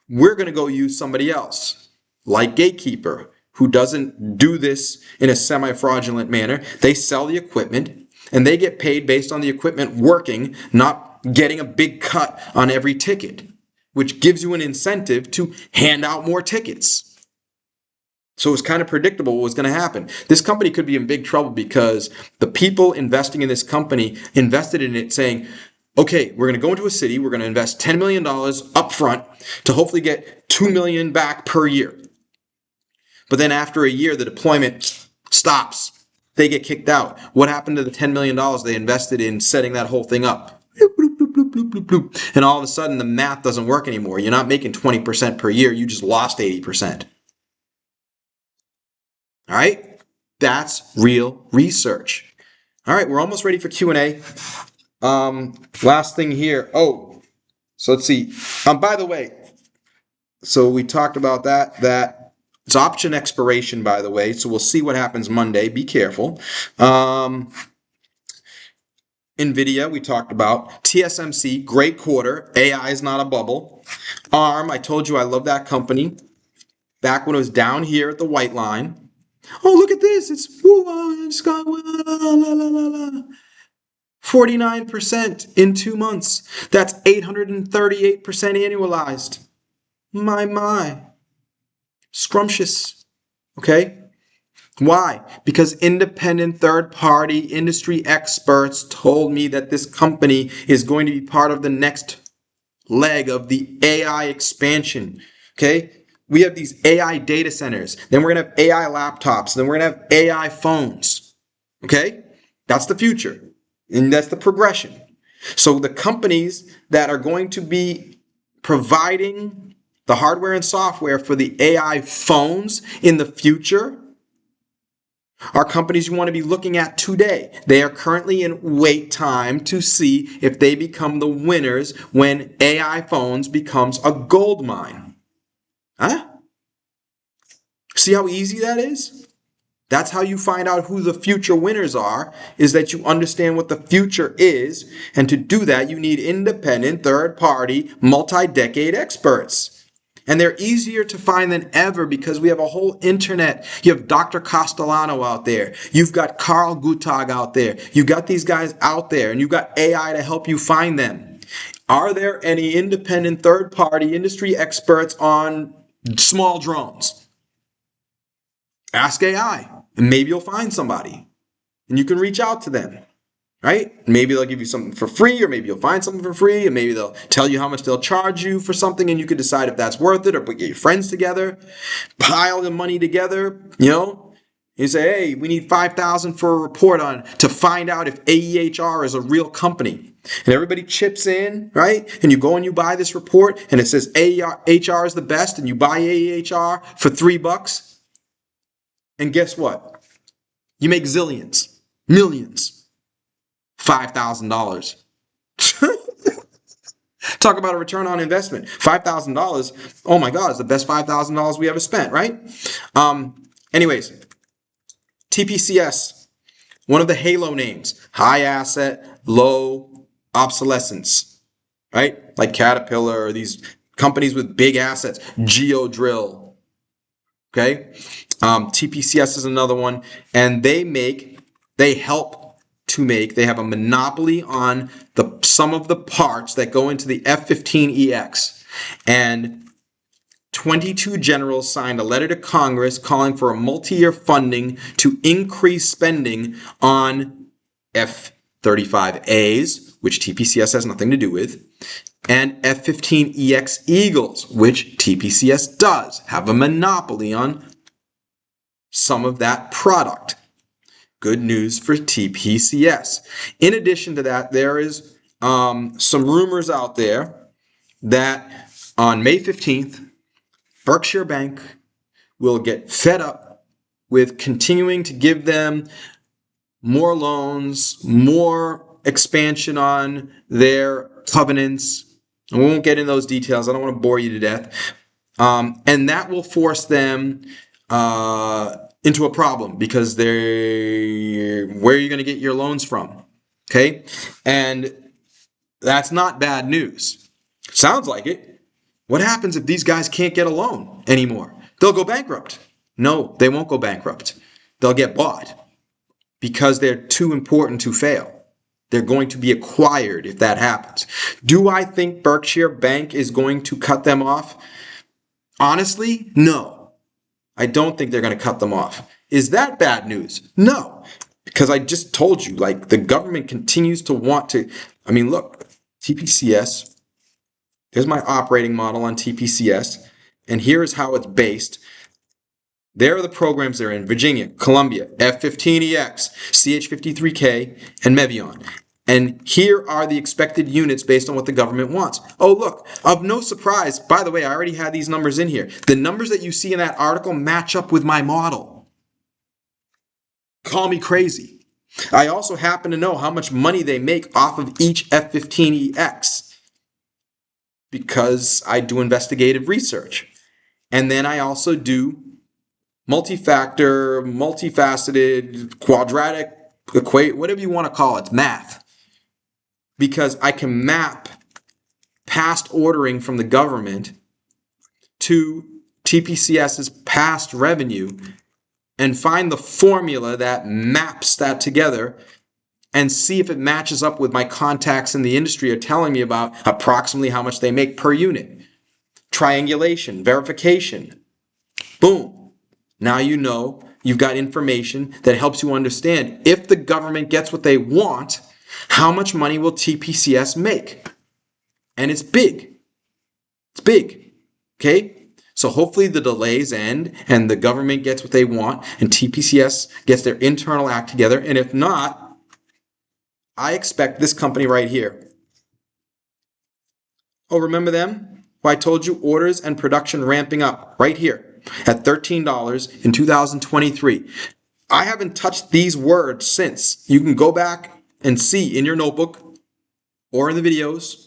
Speaker 1: we're going to go use somebody else, like Gatekeeper, who doesn't do this in a semi-fraudulent manner. They sell the equipment, and they get paid based on the equipment working, not getting a big cut on every ticket, which gives you an incentive to hand out more tickets. So it's kind of predictable what was going to happen. This company could be in big trouble because the people investing in this company invested in it saying, okay, we're going to go into a city, we're going to invest $10 million up front to hopefully get $2 million back per year. But then after a year, the deployment stops. They get kicked out. What happened to the $10 million they invested in setting that whole thing up? And all of a sudden, the math doesn't work anymore. You're not making 20% per year. You just lost 80%. All right? That's real research. All right, we're almost ready for Q&A. Last thing here. Oh, so let's see. By the way, so we talked about that. It's option expiration, by the way, so we'll see what happens Monday. Be careful. NVIDIA, we talked about. TSMC, great quarter. AI is not a bubble. ARM, I told you I love that company. Back when it was down here at the white line. Oh, look at this. It's 49% in 2 months. That's 838% annualized. My. Scrumptious. Okay? Why? Because independent third-party industry experts told me that this company is going to be part of the next leg of the AI expansion. Okay? We have these AI data centers. Then we're going to have AI laptops. Then we're going to have AI phones. Okay? That's the future. And that's the progression. So the companies that are going to be providing the hardware and software for the AI phones in the future are companies you want to be looking at today. They are currently in wait time to see if they become the winners when AI phones becomes a gold mine. Huh? See how easy that is? That's how you find out who the future winners are, is that you understand what the future is. And to do that, you need independent, third-party, multi-decade experts. And they're easier to find than ever because we have a whole internet. You have Dr. Castellano out there. You've got Carl Guttag out there. You've got these guys out there, and you've got AI to help you find them. Are there any independent third-party industry experts on small drones? Ask AI, and maybe you'll find somebody, and you can reach out to them. Right? Maybe they'll give you something for free, or maybe you'll find something for free, and maybe they'll tell you how much they'll charge you for something, and you can decide if that's worth it, or get your friends together, pile the money together, You say, hey, we need $5,000 for a report to find out if AEHR is a real company. And everybody chips in, right? And you go and you buy this report, and it says AEHR is the best, and you buy AEHR for $3. And guess what? You make zillions, millions. $5,000. Talk about a return on investment. $5,000. Oh my God, it's the best $5,000 we ever spent, right? Anyways, TPCS, one of the halo names, high asset, low obsolescence, right? Like Caterpillar or these companies with big assets, Geodrill. Okay, TPCS is another one, and they have a monopoly on some of the parts that go into the F-15EX. And 22 generals signed a letter to Congress calling for a multi-year funding to increase spending on F-35As, which TPCS has nothing to do with, and F-15EX Eagles, which TPCS does have a monopoly on some of that product. Good news for TPCS. In addition to that, there is some rumors out there that on May 15th, Berkshire Bank will get fed up with continuing to give them more loans, more expansion on their covenants. I won't get into those details. I don't want to bore you to death. And that will force them into a problem because where are you going to get your loans from? Okay? And that's not bad news. Sounds like it. What happens if these guys can't get a loan anymore? They'll go bankrupt. No, they won't go bankrupt. They'll get bought because they're too important to fail. They're going to be acquired if that happens. Do I think Berkshire Bank is going to cut them off? Honestly, no. I don't think they're going to cut them off. Is that bad news? No. Because I just told you, the government continues to want to. I mean, look, TPCS, there's my operating model on TPCS, and here's how it's based. There are the programs they're in: Virginia, Columbia, F-15EX, CH-53K, and Mevion. And here are the expected units based on what the government wants. Oh, look, of no surprise, by the way, I already had these numbers in here. The numbers that you see in that article match up with my model. Call me crazy. I also happen to know how much money they make off of each F-15EX because I do investigative research. And then I also do multi-factor, multifaceted, quadratic, whatever you want to call it, math. Because I can map past ordering from the government to TPCS's past revenue and find the formula that maps that together and see if it matches up with my contacts in the industry are telling me about approximately how much they make per unit. Triangulation, verification. Boom. Now you know you've got information that helps you understand if the government gets what they want, how much money will TPCS make? And it's big. It's big. Okay? So hopefully the delays end and the government gets what they want and TPCS gets their internal act together. And if not, I expect this company right here. Oh, remember them? Well, I told you orders and production ramping up right here at $13 in 2023. I haven't touched these words since. You can go back and see in your notebook or in the videos.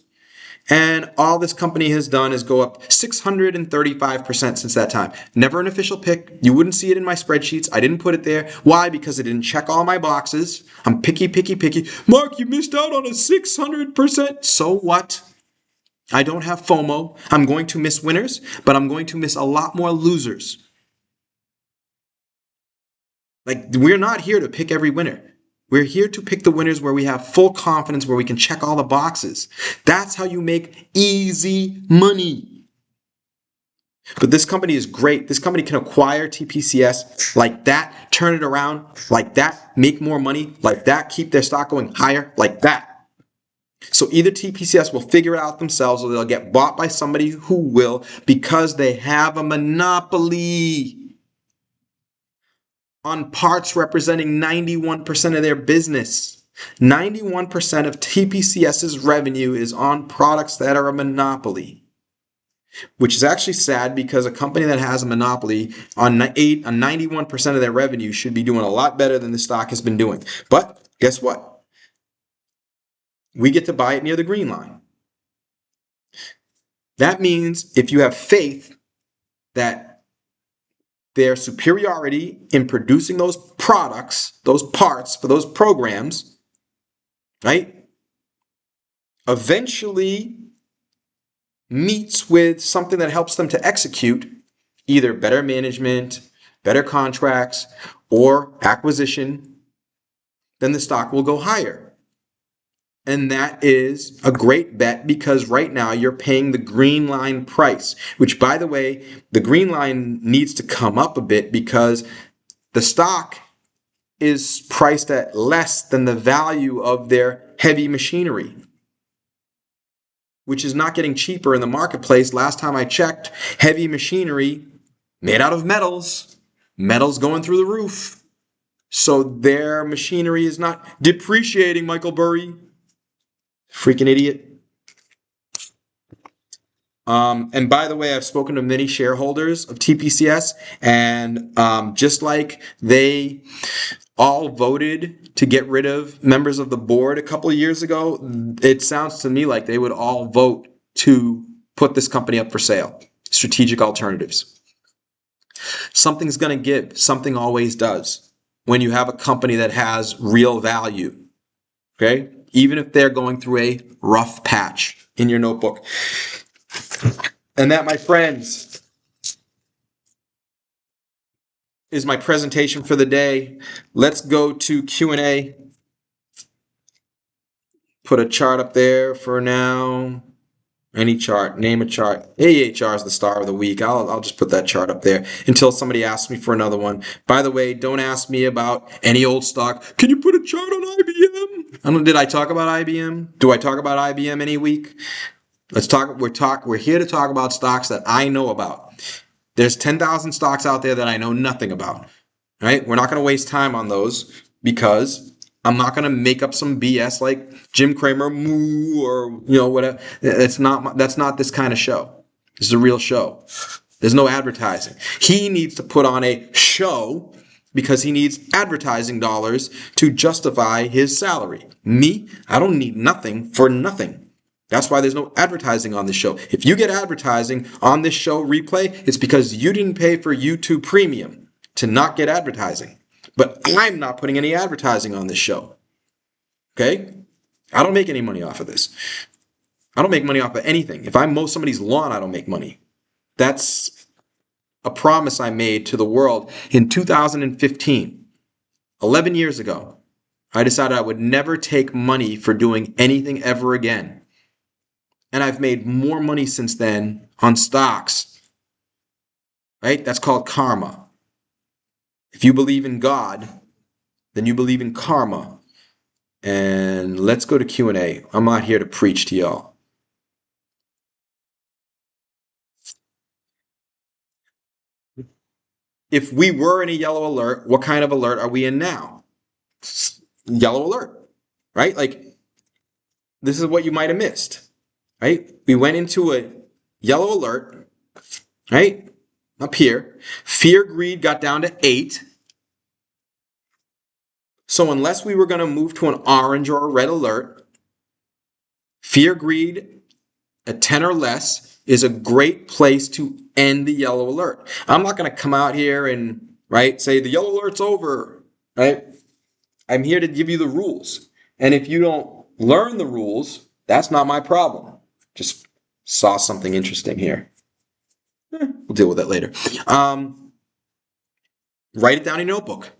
Speaker 1: And all this company has done is go up 635% since that time. Never an official pick. You wouldn't see it in my spreadsheets. I didn't put it there. Why? Because it didn't check all my boxes. I'm picky, picky, picky. Mark, you missed out on a 600%. So what? I don't have FOMO. I'm going to miss winners, but I'm going to miss a lot more losers. Like, we're not here to pick every winner. We're here to pick the winners where we have full confidence, where we can check all the boxes. That's how you make easy money. But this company is great. This company can acquire TPCS like that, turn it around like that, make more money like that, keep their stock going higher like that. So either TPCS will figure it out themselves or they'll get bought by somebody who will, because they have a monopoly on parts representing 91% of their business. 91% of TPCS's revenue is on products that are a monopoly, which is actually sad because a company that has a monopoly on 91% of their revenue should be doing a lot better than the stock has been doing. But guess what? We get to buy it near the green line. That means if you have faith that their superiority in producing those products, those parts for those programs, right, eventually meets with something that helps them to execute either better management, better contracts, or acquisition, then the stock will go higher. And that is a great bet because right now you're paying the green line price, which, by the way, the green line needs to come up a bit because the stock is priced at less than the value of their heavy machinery, which is not getting cheaper in the marketplace. Last time I checked, heavy machinery made out of metals going through the roof. So their machinery is not depreciating, Michael Burry. Freaking idiot. And by the way, I've spoken to many shareholders of TPCS, and just like they all voted to get rid of members of the board a couple of years ago, it sounds to me like they would all vote to put this company up for sale. Strategic alternatives. Something's going to give. Something always does when you have a company that has real value. Okay? Even if they're going through a rough patch in your notebook. And that, my friends, is my presentation for the day. Let's go to Q&A. Put a chart up there for now. Any chart, name a chart. AHR is the star of the week. I'll just put that chart up there until somebody asks me for another one. By the way, don't ask me about any old stock. Can you put a chart on IBM? Did I talk about IBM? Do I talk about IBM any week? Let's talk. We're here to talk about stocks that I know about. There's 10,000 stocks out there that I know nothing about. Right? We're not going to waste time on those because I'm not going to make up some BS like Jim Cramer moo or whatever. That's not this kind of show. This is a real show. There's no advertising. He needs to put on a show because he needs advertising dollars to justify his salary. Me, I don't need nothing for nothing. That's why there's no advertising on this show. If you get advertising on this show replay, it's because you didn't pay for YouTube Premium to not get advertising. But I'm not putting any advertising on this show. Okay? I don't make any money off of this. I don't make money off of anything. If I mow somebody's lawn, I don't make money. That's a promise I made to the world in 2015, 11 years ago. I decided I would never take money for doing anything ever again. And I've made more money since then on stocks. Right? That's called karma. If you believe in God, then you believe in karma. And let's go to Q&A. I'm not here to preach to y'all. if we were in a yellow alert, what kind of alert are we in now? Yellow alert, right? Like, this is what you might have missed, right? We went into a yellow alert, right? Up here. Fear, greed got down to 8. So unless we were going to move to an orange or a red alert, fear, greed at 10 or less is a great place to end the yellow alert. I'm not going to come out here and, right, say the yellow alert's over, right? I'm here to give you the rules. And if you don't learn the rules, that's not my problem. Just saw something interesting here. We'll deal with that later. Write it down in your notebook.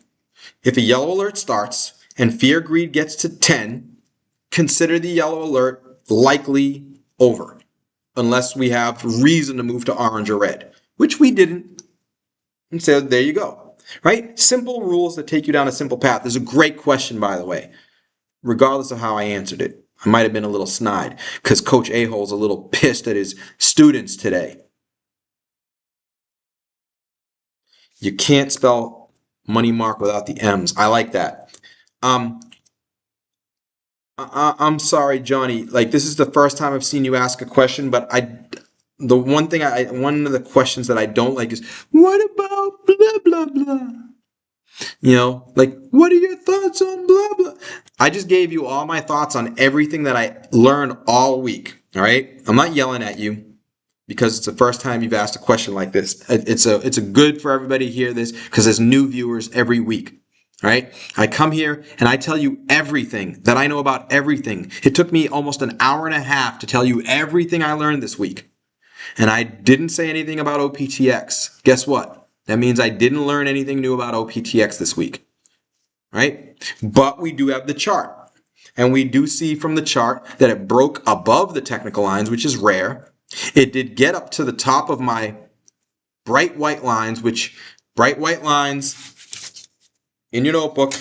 Speaker 1: If a yellow alert starts and fear greed gets to 10, consider the yellow alert likely over, unless we have reason to move to orange or red, which we didn't. And so there you go, right? Simple rules that take you down a simple path. This is a great question, by the way, regardless of how I answered it. I might have been a little snide because Coach A-Hole's a little pissed at his students today. You can't spell money mark without the M's. I like that. I'm sorry, Johnny. Like, this is the first time I've seen you ask a question, but one of the questions that I don't like is, what about blah, blah, blah? You know, like, what are your thoughts on blah, blah? I just gave you all my thoughts on everything that I learned all week. All right. I'm not yelling at you because it's the first time you've asked a question like this. It's a good for everybody to hear this because there's new viewers every week. All right. I come here and I tell you everything that I know about everything. It took me almost an hour and a half to tell you everything I learned this week. And I didn't say anything about OPTX. Guess what? That means I didn't learn anything new about OPTX this week. Right? But we do have the chart. And we do see from the chart that it broke above the technical lines, which is rare. It did get up to the top of my bright white lines, which bright white lines in your notebook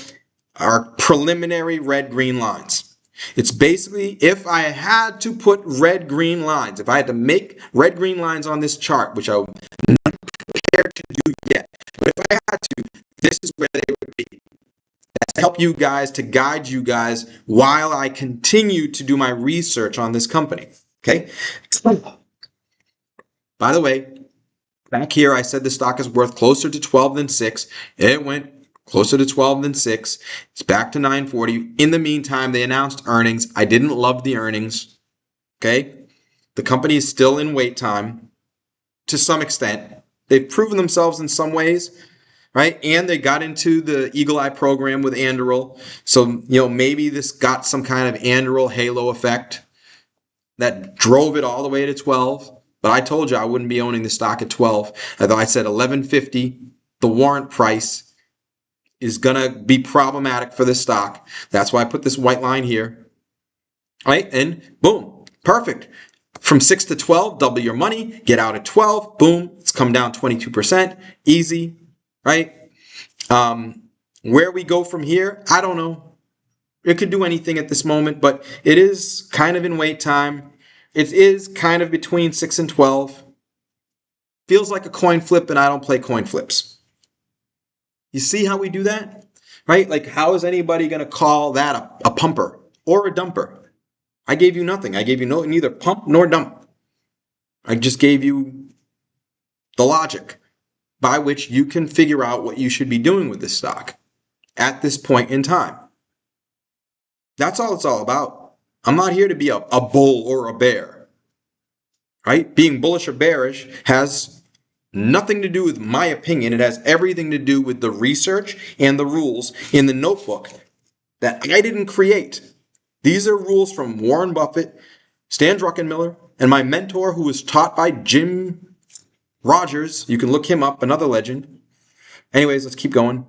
Speaker 1: are preliminary red-green lines. It's basically, if I had to put red-green lines, if I had to make red-green lines on this chart, which I'm not prepared to do yet, but if I had to, this is where they would be. That's to help you guys, to guide you guys while I continue to do my research on this company. Okay? By the way, back here I said the stock is worth closer to 12 than 6. It went closer to 12 than 6. It's back to 940. In the meantime, they announced earnings. I didn't love the earnings. Okay? The company is still in wait time to some extent. They've proven themselves in some ways, right? And they got into the Eagle Eye program with Anduril. So, maybe this got some kind of Anduril halo effect that drove it all the way to 12. But I told you I wouldn't be owning the stock at 12. Although I said $11.50, the warrant price is going to be problematic for this stock. That's why I put this white line here. All right, and boom, perfect. From 6 to 12, double your money, get out at 12, boom, it's come down 22%, easy, right? Where we go from here, I don't know. It could do anything at this moment, but it is kind of in wait time. It is kind of between 6 and 12. Feels like a coin flip, and I don't play coin flips. You see how we do that? Right? Like, how is anybody going to call that a pumper or a dumper? I gave you nothing. I gave you neither pump nor dump. I just gave you the logic by which you can figure out what you should be doing with this stock at this point in time. That's all it's all about. I'm not here to be a bull or a bear. Right? Being bullish or bearish has nothing to do with my opinion. It has everything to do with the research and the rules in the notebook that I didn't create. These are rules from Warren Buffett, Stan Druckenmiller, and my mentor who was taught by Jim Rogers. You can look him up, another legend. Anyways, let's keep going.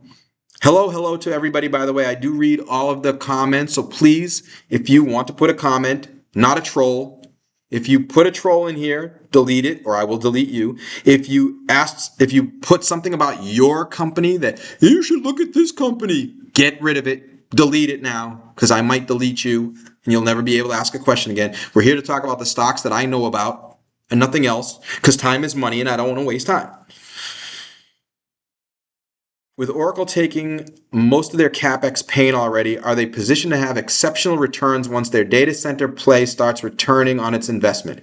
Speaker 1: Hello to everybody, by the way. I do read all of the comments, so please, if you want to put a comment, not a troll. If you put a troll in here, delete it, or I will delete you. If you put something about your company that you should look at this company, get rid of it, delete it now, because I might delete you and you'll never be able to ask a question again. We're here to talk about the stocks that I know about and nothing else, because time is money and I don't want to waste time. With Oracle taking most of their CapEx pain already, are they positioned to have exceptional returns once their data center play starts returning on its investment?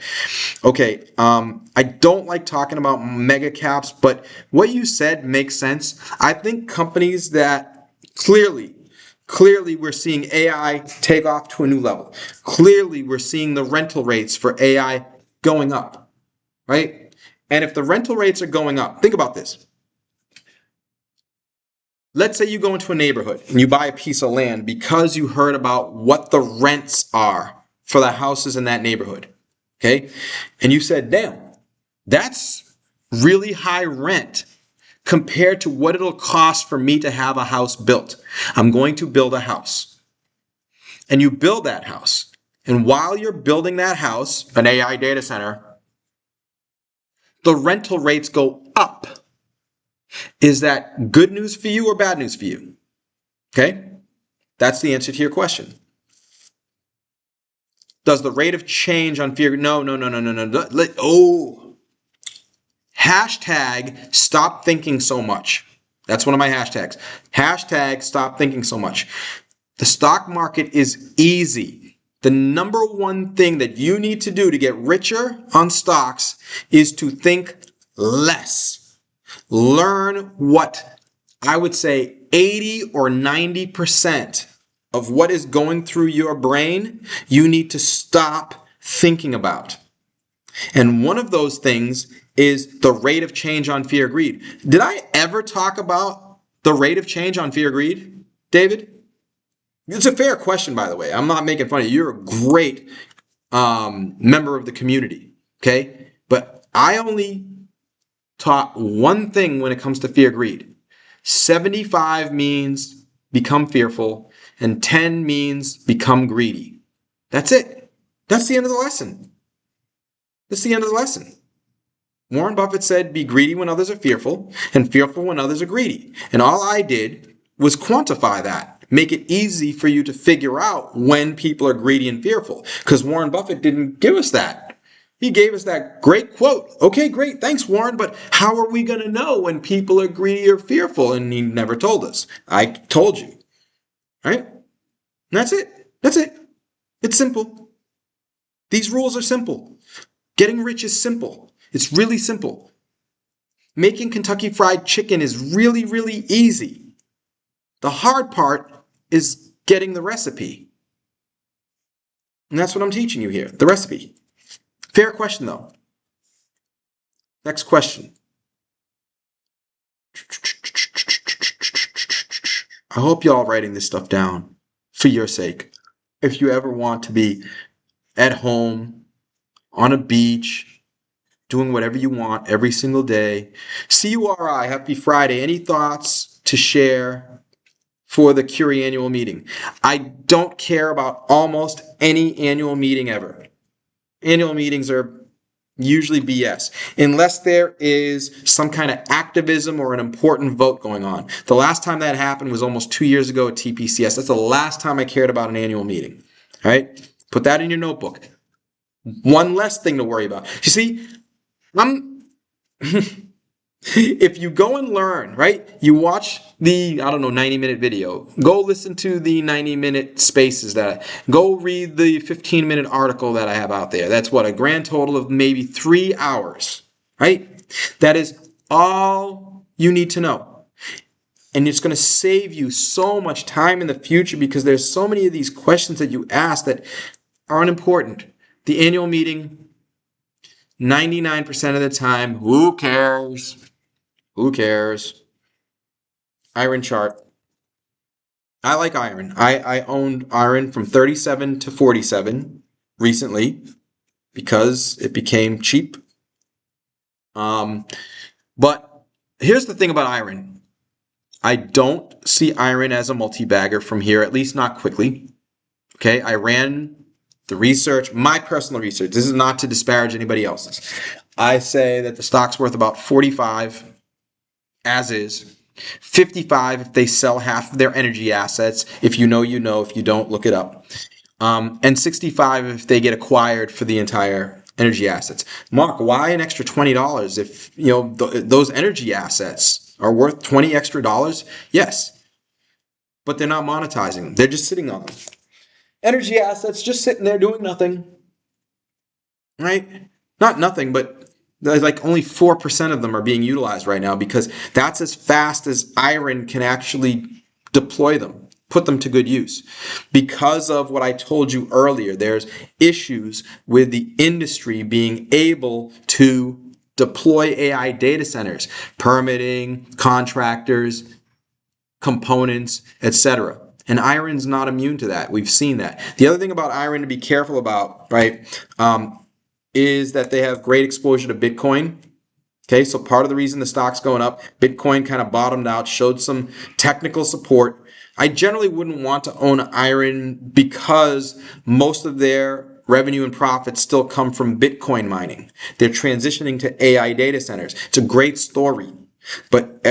Speaker 1: Okay, I don't like talking about mega caps, but what you said makes sense. I think companies that clearly we're seeing AI take off to a new level. Clearly we're seeing the rental rates for AI going up, right? And if the rental rates are going up, think about this. Let's say you go into a neighborhood and you buy a piece of land because you heard about what the rents are for the houses in that neighborhood. Okay? And you said, damn, that's really high rent compared to what it'll cost for me to have a house built. I'm going to build a house. And you build that house. And while you're building that house, an AI data center, the rental rates go up. Is that good news for you or bad news for you? Okay? That's the answer to your question. Does the rate of change on fear? No. Oh. Hashtag stop thinking so much. That's one of my hashtags. Hashtag stop thinking so much. The stock market is easy. The number one thing that you need to do to get richer on stocks is to think less. Learn what I would say 80 or 90% of what is going through your brain, you need to stop thinking about. And one of those things is the rate of change on fear greed. Did I ever talk about the rate of change on fear greed, David? It's a fair question, by the way. I'm not making fun of you. You're a great member of the community, okay? But I only taught one thing when it comes to fear greed. 75 means become fearful, and 10 means become greedy. That's it. That's the end of the lesson. That's the end of the lesson. Warren Buffett said, be greedy when others are fearful, and fearful when others are greedy. And all I did was quantify that. Make it easy for you to figure out when people are greedy and fearful. Because Warren Buffett didn't give us that. He gave us that great quote. Okay, great. Thanks, Warren. But how are we going to know when people are greedy or fearful? And he never told us. I told you. Right? And that's it. That's it. It's simple. These rules are simple. Getting rich is simple. It's really simple. Making Kentucky Fried Chicken is really, really easy. The hard part is getting the recipe. And that's what I'm teaching you here, the recipe. Fair question, though. Next question. I hope y'all writing this stuff down for your sake. If you ever want to be at home, on a beach, doing whatever you want every single day. CURI, happy Friday. Any thoughts to share for the Curie annual meeting? I don't care about almost any annual meeting ever. Annual meetings are usually BS, unless there is some kind of activism or an important vote going on. The last time that happened was almost 2 years ago at TPCS. That's the last time I cared about an annual meeting. All right? Put that in your notebook. One less thing to worry about. You see, if you go and learn, right? You watch the, 90-minute video. Go listen to the 90-minute spaces go read the 15-minute article that I have out there. That's what, a grand total of maybe 3 hours, right? That is all you need to know. And it's going to save you so much time in the future because there's so many of these questions that you ask that aren't important. The annual meeting, 99% of the time, who cares? Who cares? Iron chart. I like iron. I owned iron from 37 to 47 recently because it became cheap. But here's the thing about iron. I don't see iron as a multi-bagger from here, at least not quickly. Okay, I ran the research, my personal research. This is not to disparage anybody else's. I say that the stock's worth about 45 as is. 55 if they sell half of their energy assets. If you know, you know. If you don't, look it up. And 65 if they get acquired for the entire energy assets. Mark, why an extra $20 if those energy assets are worth 20 extra dollars? Yes. But they're not monetizing them. They're just sitting on them. Energy assets just sitting there doing nothing. Right? Not nothing, but like only 4% of them are being utilized right now because that's as fast as iron can actually deploy them, put them to good use. Because of what I told you earlier, there's issues with the industry being able to deploy AI data centers, permitting, contractors, components, etc. And iron's not immune to that. We've seen that. The other thing about iron to be careful about, right, is that they have great exposure to Bitcoin. Okay, so part of the reason the stock's going up, Bitcoin kind of bottomed out, showed some technical support. I generally wouldn't want to own iron because most of their revenue and profits still come from Bitcoin mining. They're transitioning to AI data centers. It's a great story, but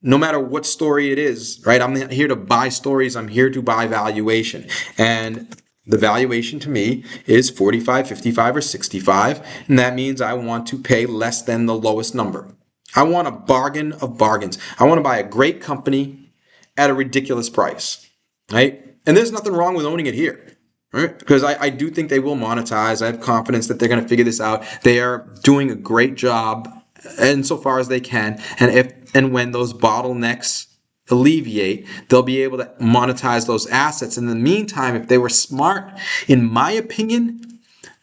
Speaker 1: no matter what story it is, right? I'm not here to buy stories. I'm here to buy valuation. And the valuation to me is 45, 55, or 65. And that means I want to pay less than the lowest number. I want a bargain of bargains. I want to buy a great company at a ridiculous price, right? And there's nothing wrong with owning it here. Right? Because I do think they will monetize. I have confidence that they're going to figure this out. They are doing a great job insofar as they can. And when those bottlenecks alleviate, they'll be able to monetize those assets. In the meantime, if they were smart, in my opinion,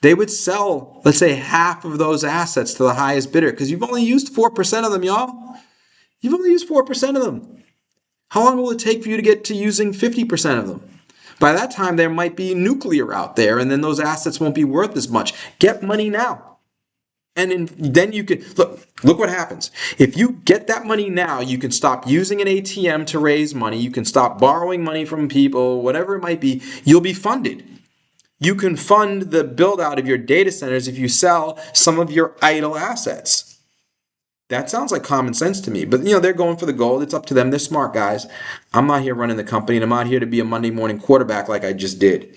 Speaker 1: they would sell, let's say, half of those assets to the highest bidder because you've only used 4% of them, y'all. You've only used 4% of them. How long will it take for you to get to using 50% of them? By that time, there might be nuclear out there, and then those assets won't be worth as much. Get money now. And then you can, look what happens. If you get that money now, you can stop using an ATM to raise money. You can stop borrowing money from people, whatever it might be. You'll be funded. You can fund the build out of your data centers if you sell some of your idle assets. That sounds like common sense to me. But, they're going for the gold. It's up to them. They're smart guys. I'm not here running the company, and I'm not here to be a Monday morning quarterback like I just did.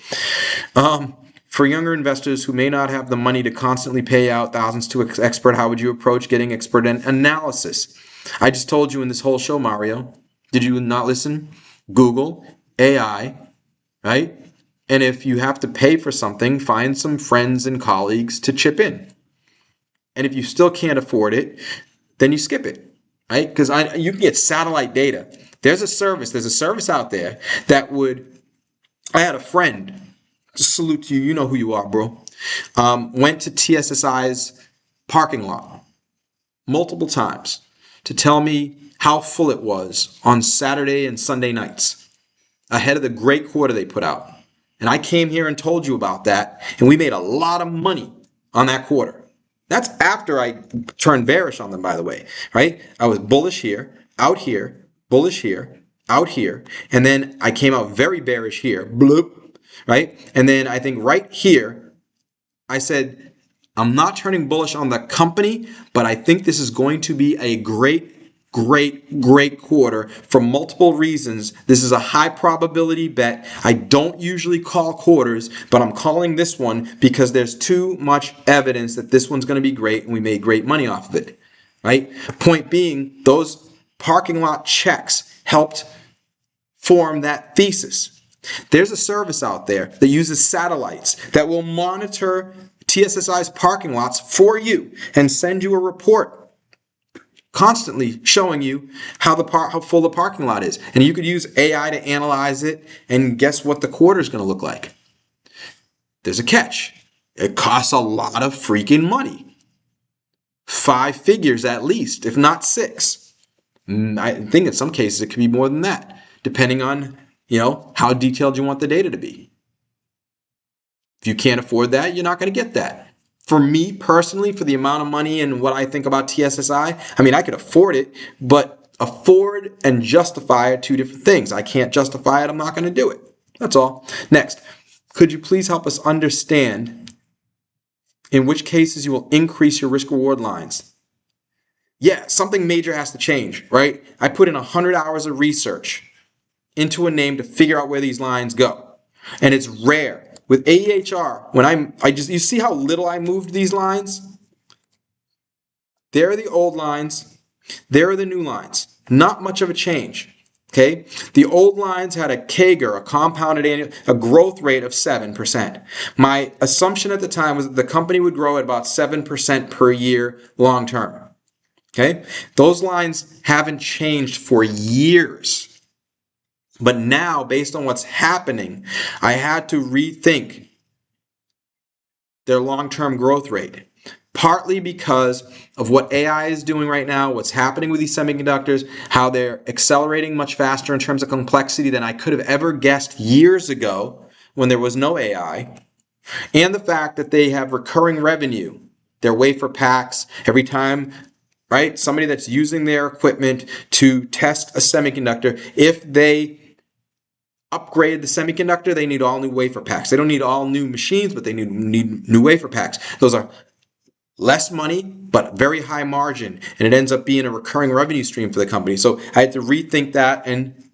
Speaker 1: For younger investors who may not have the money to constantly pay out thousands to an expert, how would you approach getting expert analysis? I just told you in this whole show, Mario. Did you not listen? Google, AI, right? And if you have to pay for something, find some friends and colleagues to chip in. And if you still can't afford it, then you skip it, right? Because you can get satellite data. There's a service out there that I had a friend, just salute to you, you know who you are, bro, went to TSSI's parking lot multiple times to tell me how full it was on Saturday and Sunday nights ahead of the great quarter they put out. And I came here and told you about that, and we made a lot of money on that quarter. That's after I turned bearish on them, by the way, right? I was bullish here, out here, bullish here, out here, and then I came out very bearish here, bloop, right? And then I think right here, I said, I'm not turning bullish on the company, but I think this is going to be a great quarter for multiple reasons. This is a high probability bet. I don't usually call quarters, but I'm calling this one because there's too much evidence that this one's going to be great and we made great money off of it, right? Point being, those parking lot checks helped form that thesis. There's a service out there that uses satellites that will monitor TSSI's parking lots for you and send you a report constantly showing you how full the parking lot is. And you could use AI to analyze it, and guess what the quarter is going to look like? There's a catch. It costs a lot of freaking money. 5 figures at least, if not 6. I think in some cases it could be more than that, depending on, how detailed you want the data to be. If you can't afford that, you're not going to get that. For me personally, for the amount of money and what I think about TSSI, I could afford it, but afford and justify are 2 different things. I can't justify it, I'm not going to do it. That's all. Next, could you please help us understand in which cases you will increase your risk-reward lines? Yeah, something major has to change, right? I put in 100 hours of research into a name to figure out where these lines go. And it's rare. With AEHR, when you see how little I moved these lines? There are the old lines. There are the new lines. Not much of a change. Okay, the old lines had a CAGR, a compounded annual, a growth rate of 7%. My assumption at the time was that the company would grow at about 7% per year long term. Okay, those lines haven't changed for years. But now, based on what's happening, I had to rethink their long-term growth rate. Partly because of what AI is doing right now, what's happening with these semiconductors, how they're accelerating much faster in terms of complexity than I could have ever guessed years ago when there was no AI, and the fact that they have recurring revenue. Their wafer packs, every time, right, somebody that's using their equipment to test a semiconductor, if they upgrade the semiconductor, they need all new wafer packs. They don't need all new machines, but they need new wafer packs. Those are less money, but very high margin, and it ends up being a recurring revenue stream for the company. So I had to rethink that and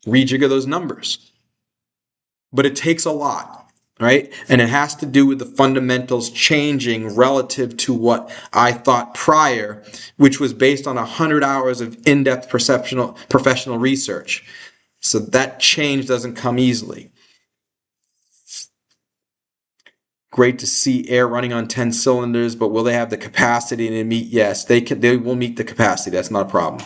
Speaker 1: rejigger those numbers. But it takes a lot, right? And it has to do with the fundamentals changing relative to what I thought prior, which was based on 100 hours of in-depth professional research. So that change doesn't come easily. Great to see Air running on 10 cylinders, but will they have the capacity to meet? Yes, they will meet the capacity. That's not a problem.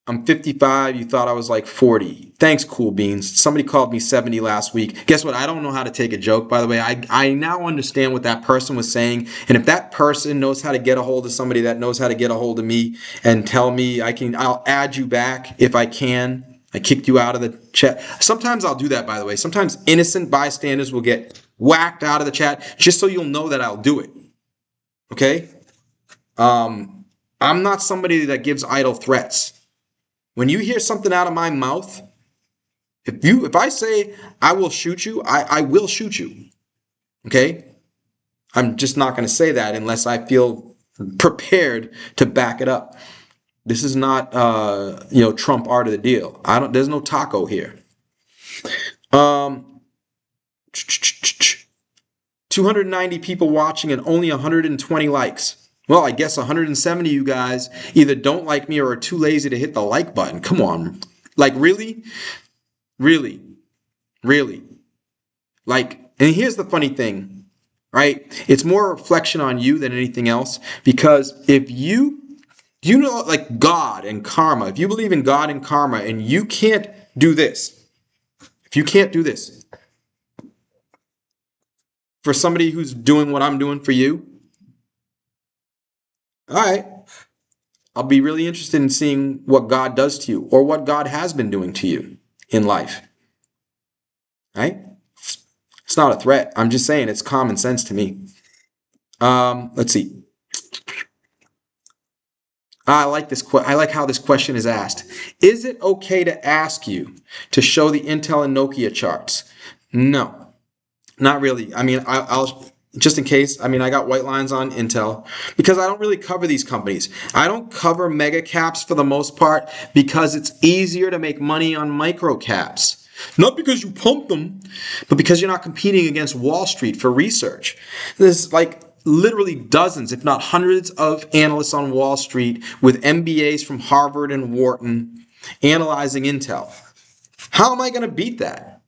Speaker 1: I'm 55. You thought I was like 40. Thanks, Cool Beans. Somebody called me 70 last week. Guess what? I don't know how to take a joke, by the way. I now understand what that person was saying. And if that person knows how to get a hold of somebody that knows how to get a hold of me and tell me I'll add you back if I can. I kicked you out of the chat. Sometimes I'll do that, by the way. Sometimes innocent bystanders will get whacked out of the chat just so you'll know that I'll do it. Okay? I'm not somebody that gives idle threats. When you hear something out of my mouth, if I say I will shoot you, I will shoot you. Okay? I'm just not going to say that unless I feel prepared to back it up. This is not Trump art of the deal. There's no taco here. 290 people watching and only 120 likes. Well, I guess 170 of you guys either don't like me or are too lazy to hit the like button. Come on. Like, really? Really? Really? Like, and here's the funny thing, right? It's more a reflection on you than anything else, because if you know, like God and karma, if you believe in God and karma and you can't do this, if you can't do this for somebody who's doing what I'm doing for you, all right, I'll be really interested in seeing what God does to you or what God has been doing to you in life. Right? It's not a threat. I'm just saying it's common sense to me. Let's see. I like this. I like how this question is asked. Is it okay to ask you to show the Intel and Nokia charts? No, not really. I mean, I'll just in case. I mean, I got white lines on Intel because I don't really cover these companies. I don't cover mega caps for the most part because it's easier to make money on micro caps. Not because you pump them, but because you're not competing against Wall Street for research. There's like literally dozens, if not hundreds, of analysts on Wall Street with MBAs from Harvard and Wharton analyzing Intel. How am I going to beat that?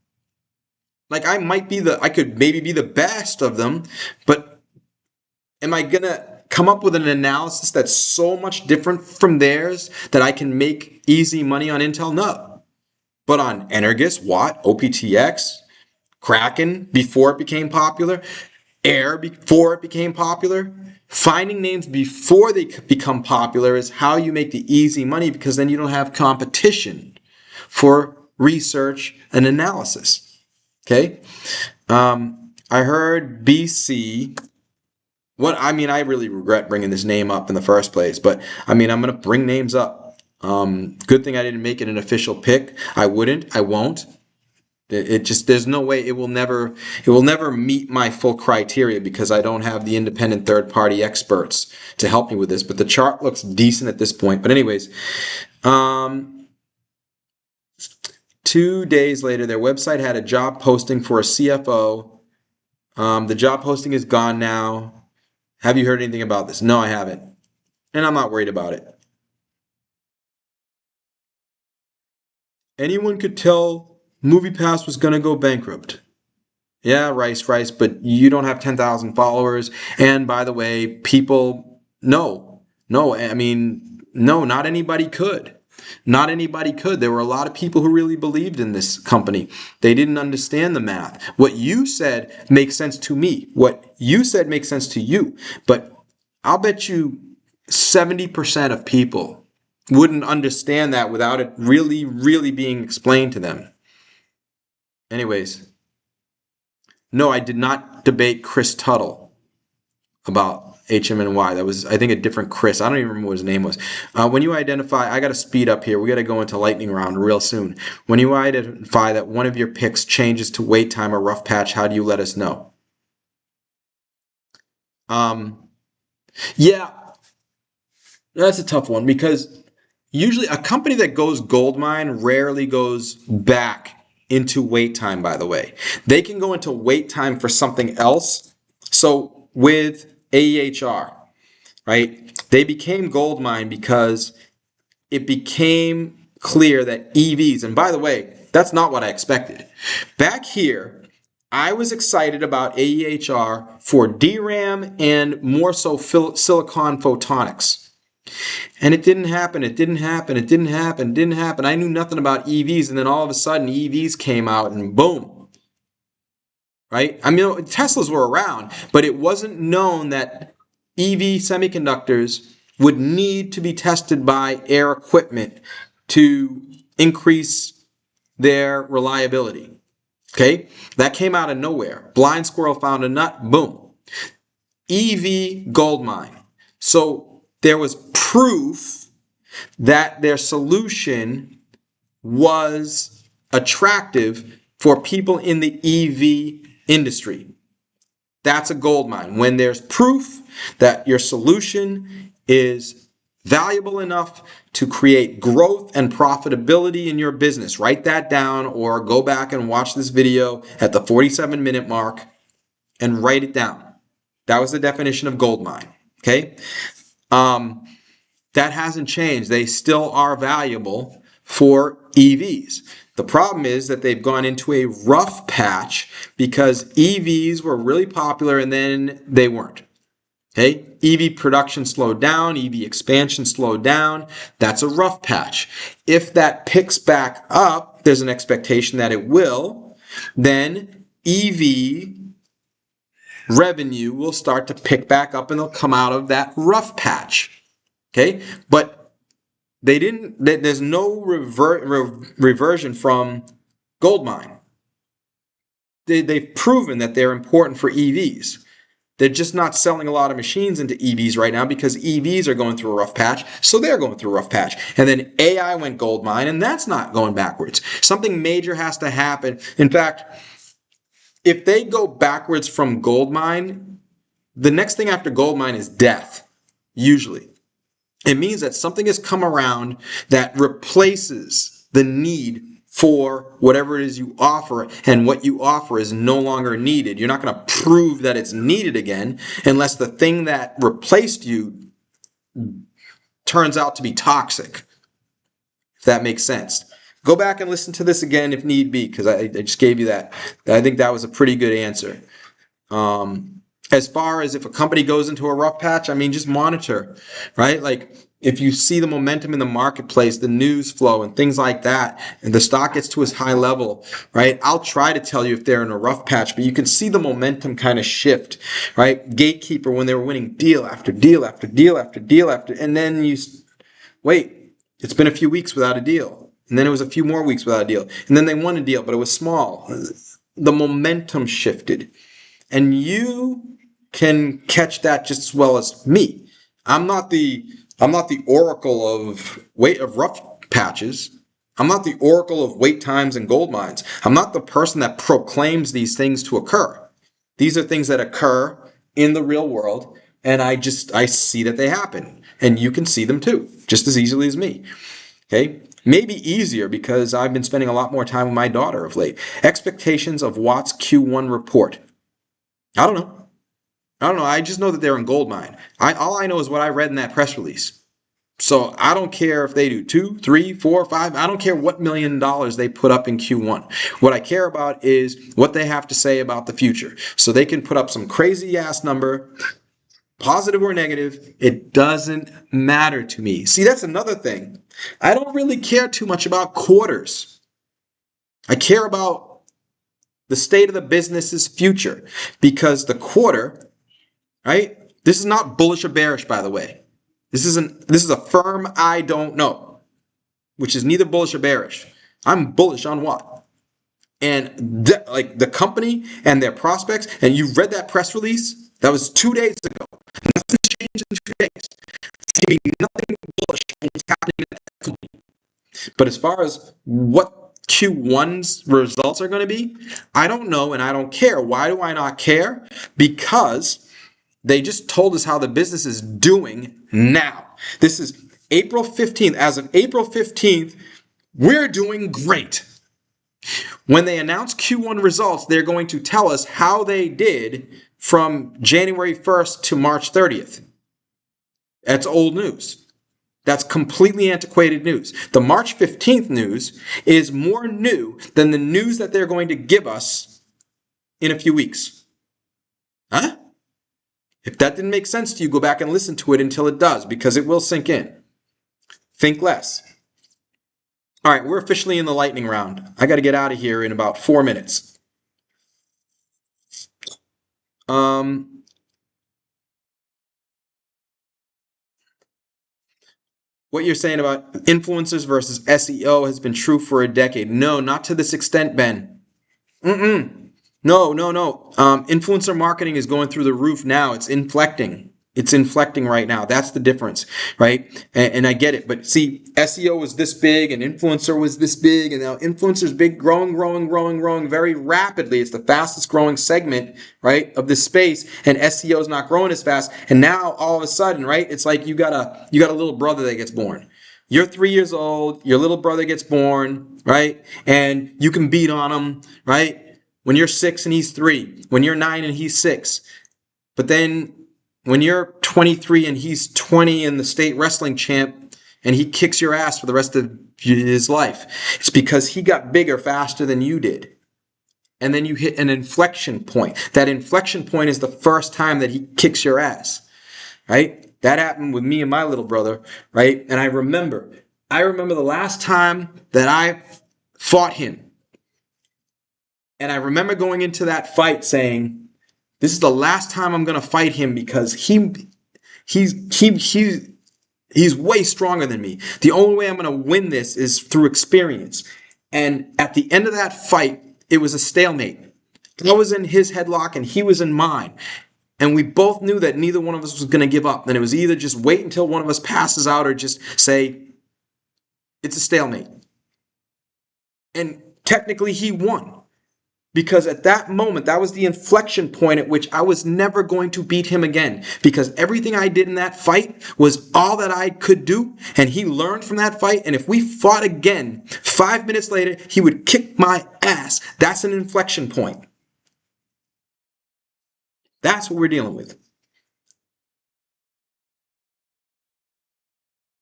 Speaker 1: Like, I could maybe be the best of them, but am I going to come up with an analysis that's so much different from theirs that I can make easy money on Intel? No. But on Energus, Watt, OPTX, Kraken before it became popular, Air before it became popular, finding names before they become popular is how you make the easy money, because then you don't have competition for research and analysis. Okay? I heard BC. I really regret bringing this name up in the first place, but I'm going to bring names up. Good thing I didn't make it an official pick. I won't. It just, there's no way. It will never meet my full criteria because I don't have the independent third party experts to help me with this, but the chart looks decent at this point. But anyways, 2 days later, their website had a job posting for a CFO. The job posting is gone now. Have you heard anything about this? No, I haven't. And I'm not worried about it. Anyone could tell MoviePass was going to go bankrupt. Yeah, Rice, but you don't have 10,000 followers. And by the way, people, no, I mean, no, not anybody could. Not anybody could. There were a lot of people who really believed in this company. They didn't understand the math. What you said makes sense to me. What you said makes sense to you. But I'll bet you 70% of people wouldn't understand that without it really, really being explained to them. Anyways, no, I did not debate Chris Tuttle about HMNY. That was, I think, a different Chris. I don't even remember what his name was. When you identify, I got to speed up here. We got to go into lightning round real soon. When you identify that one of your picks changes to wait time or rough patch, how do you let us know? Yeah, that's a tough one because usually a company that goes gold mine rarely goes back into wait time, by the way. They can go into wait time for something else. So with AEHR, right, they became gold mine because it became clear that EVs, and by the way, that's not what I expected. Back here, I was excited about AEHR for DRAM and more so silicon photonics. And it didn't happen. It didn't happen. It didn't happen. It didn't happen. I knew nothing about EVs, and then all of a sudden EVs came out and boom. Right? I mean, Teslas were around, but it wasn't known that EV semiconductors would need to be tested by Air equipment to increase their reliability. Okay? That came out of nowhere. Blind squirrel found a nut, boom. EV gold mine. So there was proof that their solution was attractive for people in the EV industry. That's a gold mine. When there's proof that your solution is valuable enough to create growth and profitability in your business. Write that down or go back and watch this video at the 47-minute mark and write it down. That was the definition of gold mine. Okay? That hasn't changed. They still are valuable for EVs. The problem is that they've gone into a rough patch because EVs were really popular and then they weren't. Okay? EV production slowed down, EV expansion slowed down. That's a rough patch. If that picks back up, there's an expectation that it will, then EV revenue will start to pick back up and they'll come out of that rough patch. Okay? But they didn't, there's no reversion from gold mine. They've proven that they're important for EVs. They're just not selling a lot of machines into EVs right now because EVs are going through a rough patch, so they're going through a rough patch. And then AI went gold mine, and that's not going backwards. Something major has to happen. In fact, if they go backwards from gold mine, the next thing after gold mine is death, usually. It means that something has come around that replaces the need for whatever it is you offer, and what you offer is no longer needed. You're not going to prove that it's needed again unless the thing that replaced you turns out to be toxic, if that makes sense. Go back and listen to this again if need be, because I just gave you that. I think that was a pretty good answer. As far as if a company goes into a rough patch, I mean, just monitor, right? Like if you see the momentum in the marketplace, the news flow and things like that, and the stock gets to its high level, right? I'll try to tell you if they're in a rough patch, but you can see the momentum kind of shift, right? Gatekeeper, when they were winning deal after deal after deal after deal after, and then you wait, it's been a few weeks without a deal. And then it was a few more weeks without a deal. And then they won a deal, but it was small. The momentum shifted. And you can catch that just as well as me. I'm not the oracle of rough patches. I'm not the oracle of wait times and gold mines. I'm not the person that proclaims these things to occur. These are things that occur in the real world, and I see that they happen. And you can see them too, just as easily as me. Okay? Maybe easier because I've been spending a lot more time with my daughter of late. Expectations of Watt's Q1 report. I don't know. I don't know. I just know that they're in gold mine. All I know is what I read in that press release. So I don't care if they do 2, 3, 4, 5. I don't care what $1 million they put up in Q1. What I care about is what they have to say about the future. So they can put up some crazy ass number, positive or negative. It doesn't matter to me. See, that's another thing. I don't really care too much about quarters. I care about the state of the business's future because the quarter, right? This is not bullish or bearish, by the way. This is a firm I don't know, which is neither bullish or bearish. I'm bullish on what? And like the company and their prospects, and you read that press release, that was 2 days ago. Nothing's changed in 2 days. It's going to be nothing bullish on what's happening at that company. But as far as what Q1's results are going to be, I don't know and I don't care. Why do I not care? Because they just told us how the business is doing now. This is April 15th. As of April 15th, we're doing great. When they announce Q1 results, they're going to tell us how they did from January 1st to March 30th. That's old news. That's completely antiquated news. The March 15th news is more new than the news that they're going to give us in a few weeks. Huh? If that didn't make sense to you, go back and listen to it until it does, because it will sink in. Think less. All right, we're officially in the lightning round. I got to get out of here in about 4 minutes. What you're saying about influencers versus SEO has been true for a decade. No, not to this extent, Ben. No. Influencer marketing is going through the roof now. It's inflecting. It's inflecting right now. That's the difference, right? And I get it. But see, SEO was this big and influencer was this big. And now influencer's big, growing very rapidly. It's the fastest growing segment, right, of this space. And SEO is not growing as fast. And now all of a sudden, right, it's like you got a little brother that gets born. You're 3 years old. Your little brother gets born, right? And you can beat on him, right? When you're 6 and he's 3. When you're 9 and he's 6. But then when you're 23 and he's 20 and the state wrestling champ and he kicks your ass for the rest of his life, it's because he got bigger faster than you did. And then you hit an inflection point. That inflection point is the first time that he kicks your ass, right? That happened with me and my little brother, right? And I remember the last time that I fought him. And I remember going into that fight saying, this is the last time I'm going to fight him because he's way stronger than me. The only way I'm going to win this is through experience. And at the end of that fight, it was a stalemate. I was in his headlock and he was in mine. And we both knew that neither one of us was going to give up. And it was either just wait until one of us passes out or just say, it's a stalemate. And technically he won. Because at that moment, that was the inflection point at which I was never going to beat him again. Because everything I did in that fight was all that I could do. And he learned from that fight. And if we fought again, 5 minutes later, he would kick my ass. That's an inflection point. That's what we're dealing with.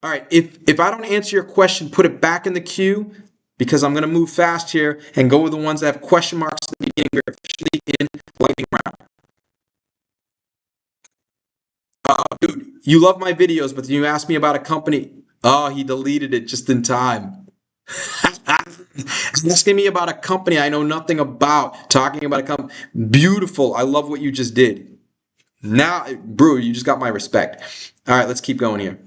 Speaker 1: All right, if I don't answer your question, put it back in the queue. Because I'm going to move fast here and go with the ones that have question marks at the beginning. We're officially in lightning round. Dude, you love my videos, but you asked me about a company. Oh, he deleted it just in time. Asking me about a company I know nothing about. Talking about a company. Beautiful. I love what you just did. Now, bro, you just got my respect. All right, let's keep going here.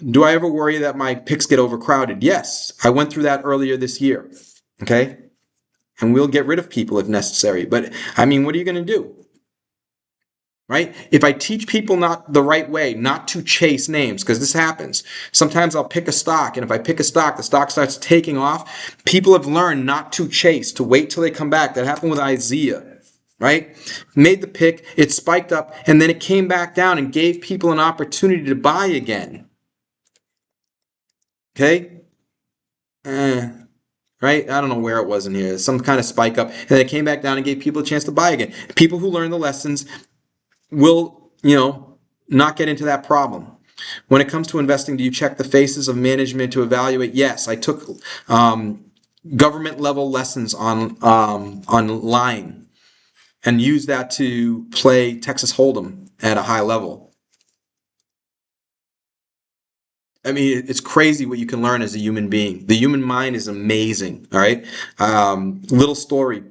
Speaker 1: Do I ever worry that my picks get overcrowded? Yes. I went through that earlier this year. Okay? And we'll get rid of people if necessary. But, I mean, what are you going to do? Right? If I teach people not the right way, not to chase names, because this happens. Sometimes I'll pick a stock, and if I pick a stock, the stock starts taking off. People have learned not to chase, to wait till they come back. That happened with Isaiah. Right? Made the pick, it spiked up, and then it came back down and gave people an opportunity to buy again. Okay? right? I don't know where it was in here. Some kind of spike up. And then it came back down and gave people a chance to buy again. People who learn the lessons will, not get into that problem. When it comes to investing, do you check the faces of management to evaluate? Yes, I took government level lessons on lying and used that to play Texas Hold'em at a high level. I mean, it's crazy what you can learn as a human being. The human mind is amazing. All right. Little story.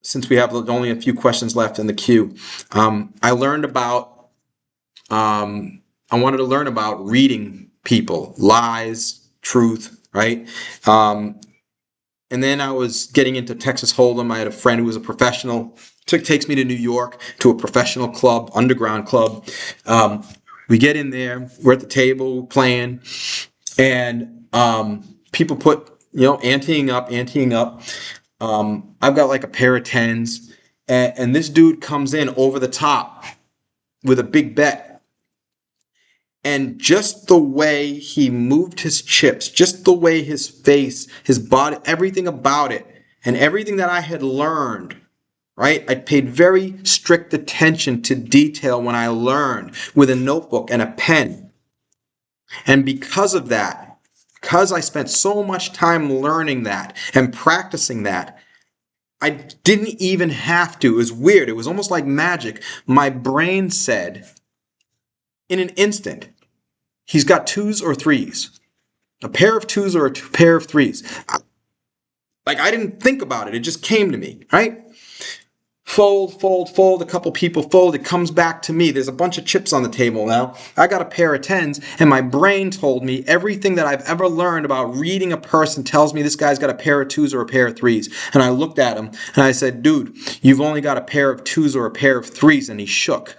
Speaker 1: Since we have only a few questions left in the queue, I learned about. I wanted to learn about reading people, lies, truth, right? And then I was getting into Texas Hold'em. I had a friend who was a professional. Takes me to New York to a professional club, underground club. We get in there. We're at the table playing, and people put anteing up. I've got like a pair of tens, and this dude comes in over the top with a big bet. And just the way he moved his chips, just the way his face, his body, everything about it, and everything that I had learned, right? I paid very strict attention to detail when I learned with a notebook and a pen. And because of that, because I spent so much time learning that and practicing that, I didn't even have to. It was weird. It was almost like magic. My brain said, in an instant, he's got twos or threes. A pair of twos or a pair of threes. I didn't think about it. It just came to me, right? Fold, fold, fold. A couple people fold. It comes back to me. There's a bunch of chips on the table now. I got a pair of tens, and my brain told me everything that I've ever learned about reading a person tells me this guy's got a pair of twos or a pair of threes. And I looked at him, and I said, dude, you've only got a pair of twos or a pair of threes. And he shook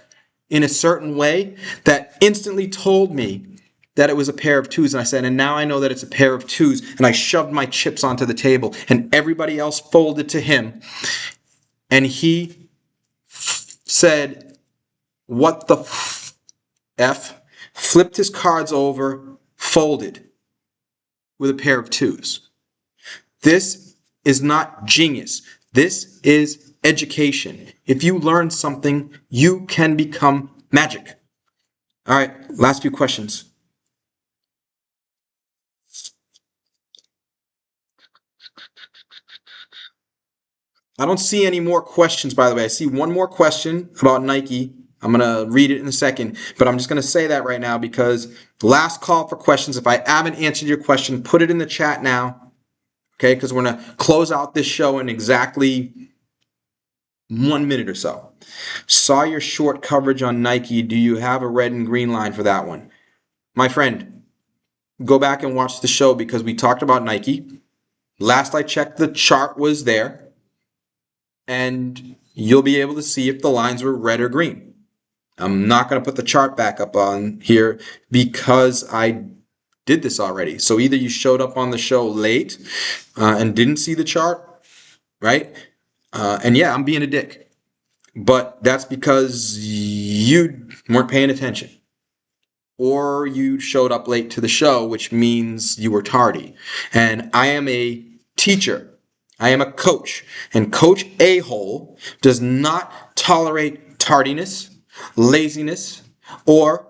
Speaker 1: in a certain way that instantly told me that it was a pair of twos. And I said, and now I know that it's a pair of twos. And I shoved my chips onto the table, and everybody else folded to him. And he said, what the F? Flipped his cards over, folded with a pair of twos. This is not genius. This is education. If you learn something, you can become magic. All right, last few questions. I don't see any more questions, by the way. I see one more question about Nike. I'm going to read it in a second, but I'm just going to say that right now because last call for questions. If I haven't answered your question, put it in the chat now, okay? Because we're going to close out this show in exactly 1 minute or so. Saw your short coverage on Nike. Do you have a red and green line for that one? My friend, go back and watch the show because we talked about Nike. Last I checked, the chart was there. And you'll be able to see if the lines were red or green. I'm not going to put the chart back up on here because I did this already. So either you showed up on the show late and didn't see the chart, right? And yeah, I'm being a dick. But that's because you weren't paying attention. Or you showed up late to the show, which means you were tardy. And I am a teacher. I am a coach, and Coach A-hole does not tolerate tardiness, laziness, or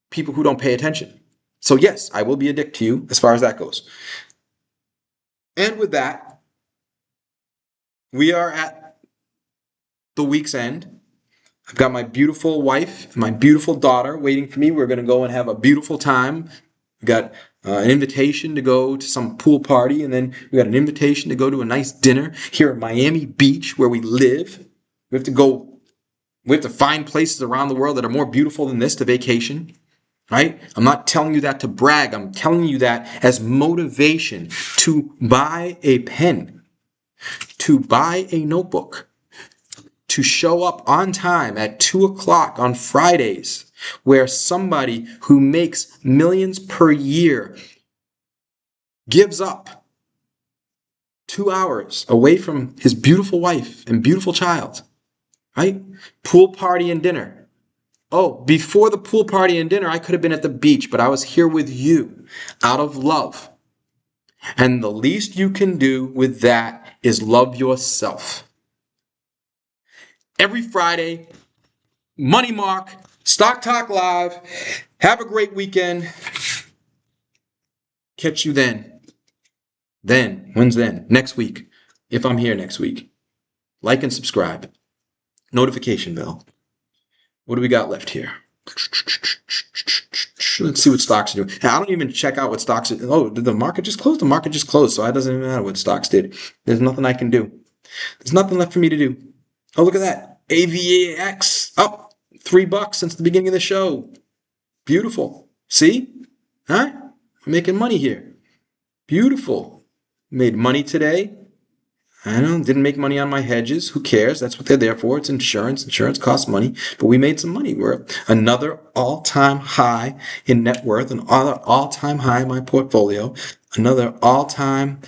Speaker 1: people who don't pay attention. So yes, I will be a dick to you as far as that goes. And with that, we are at the week's end. I've got my beautiful wife and my beautiful daughter waiting for me. We're going to go and have a beautiful time. We got an invitation to go to some pool party, and then we got an invitation to go to a nice dinner here at Miami Beach where we live. We have to find places around the world that are more beautiful than this to vacation, right? I'm not telling you that to brag. I'm telling you that as motivation to buy a pen, to buy a notebook, to show up on time at 2 o'clock on Fridays, where somebody who makes millions per year gives up 2 hours away from his beautiful wife and beautiful child, right? Pool party and dinner. Oh, before the pool party and dinner, I could have been at the beach, but I was here with you out of love. And the least you can do with that is love yourself. Every Friday, Money Mark, Stock Talk Live. Have a great weekend. Catch you then. When's then? Next week. If I'm here next week. Like and subscribe. Notification bell. What do we got left here? Let's see what stocks are doing. I don't even check out what stocks are. Oh, did the market just close? The market just closed, so it doesn't even matter what stocks did. There's nothing I can do. There's nothing left for me to do. Oh, look at that. AVAX up $3 since the beginning of the show. Beautiful. See? Huh? I'm making money here. Beautiful. Made money today. I know, didn't make money on my hedges. Who cares? That's what they're there for. It's insurance. Insurance costs money. But we made some money. We're another all-time high in net worth, another all-time high in my portfolio, another all-time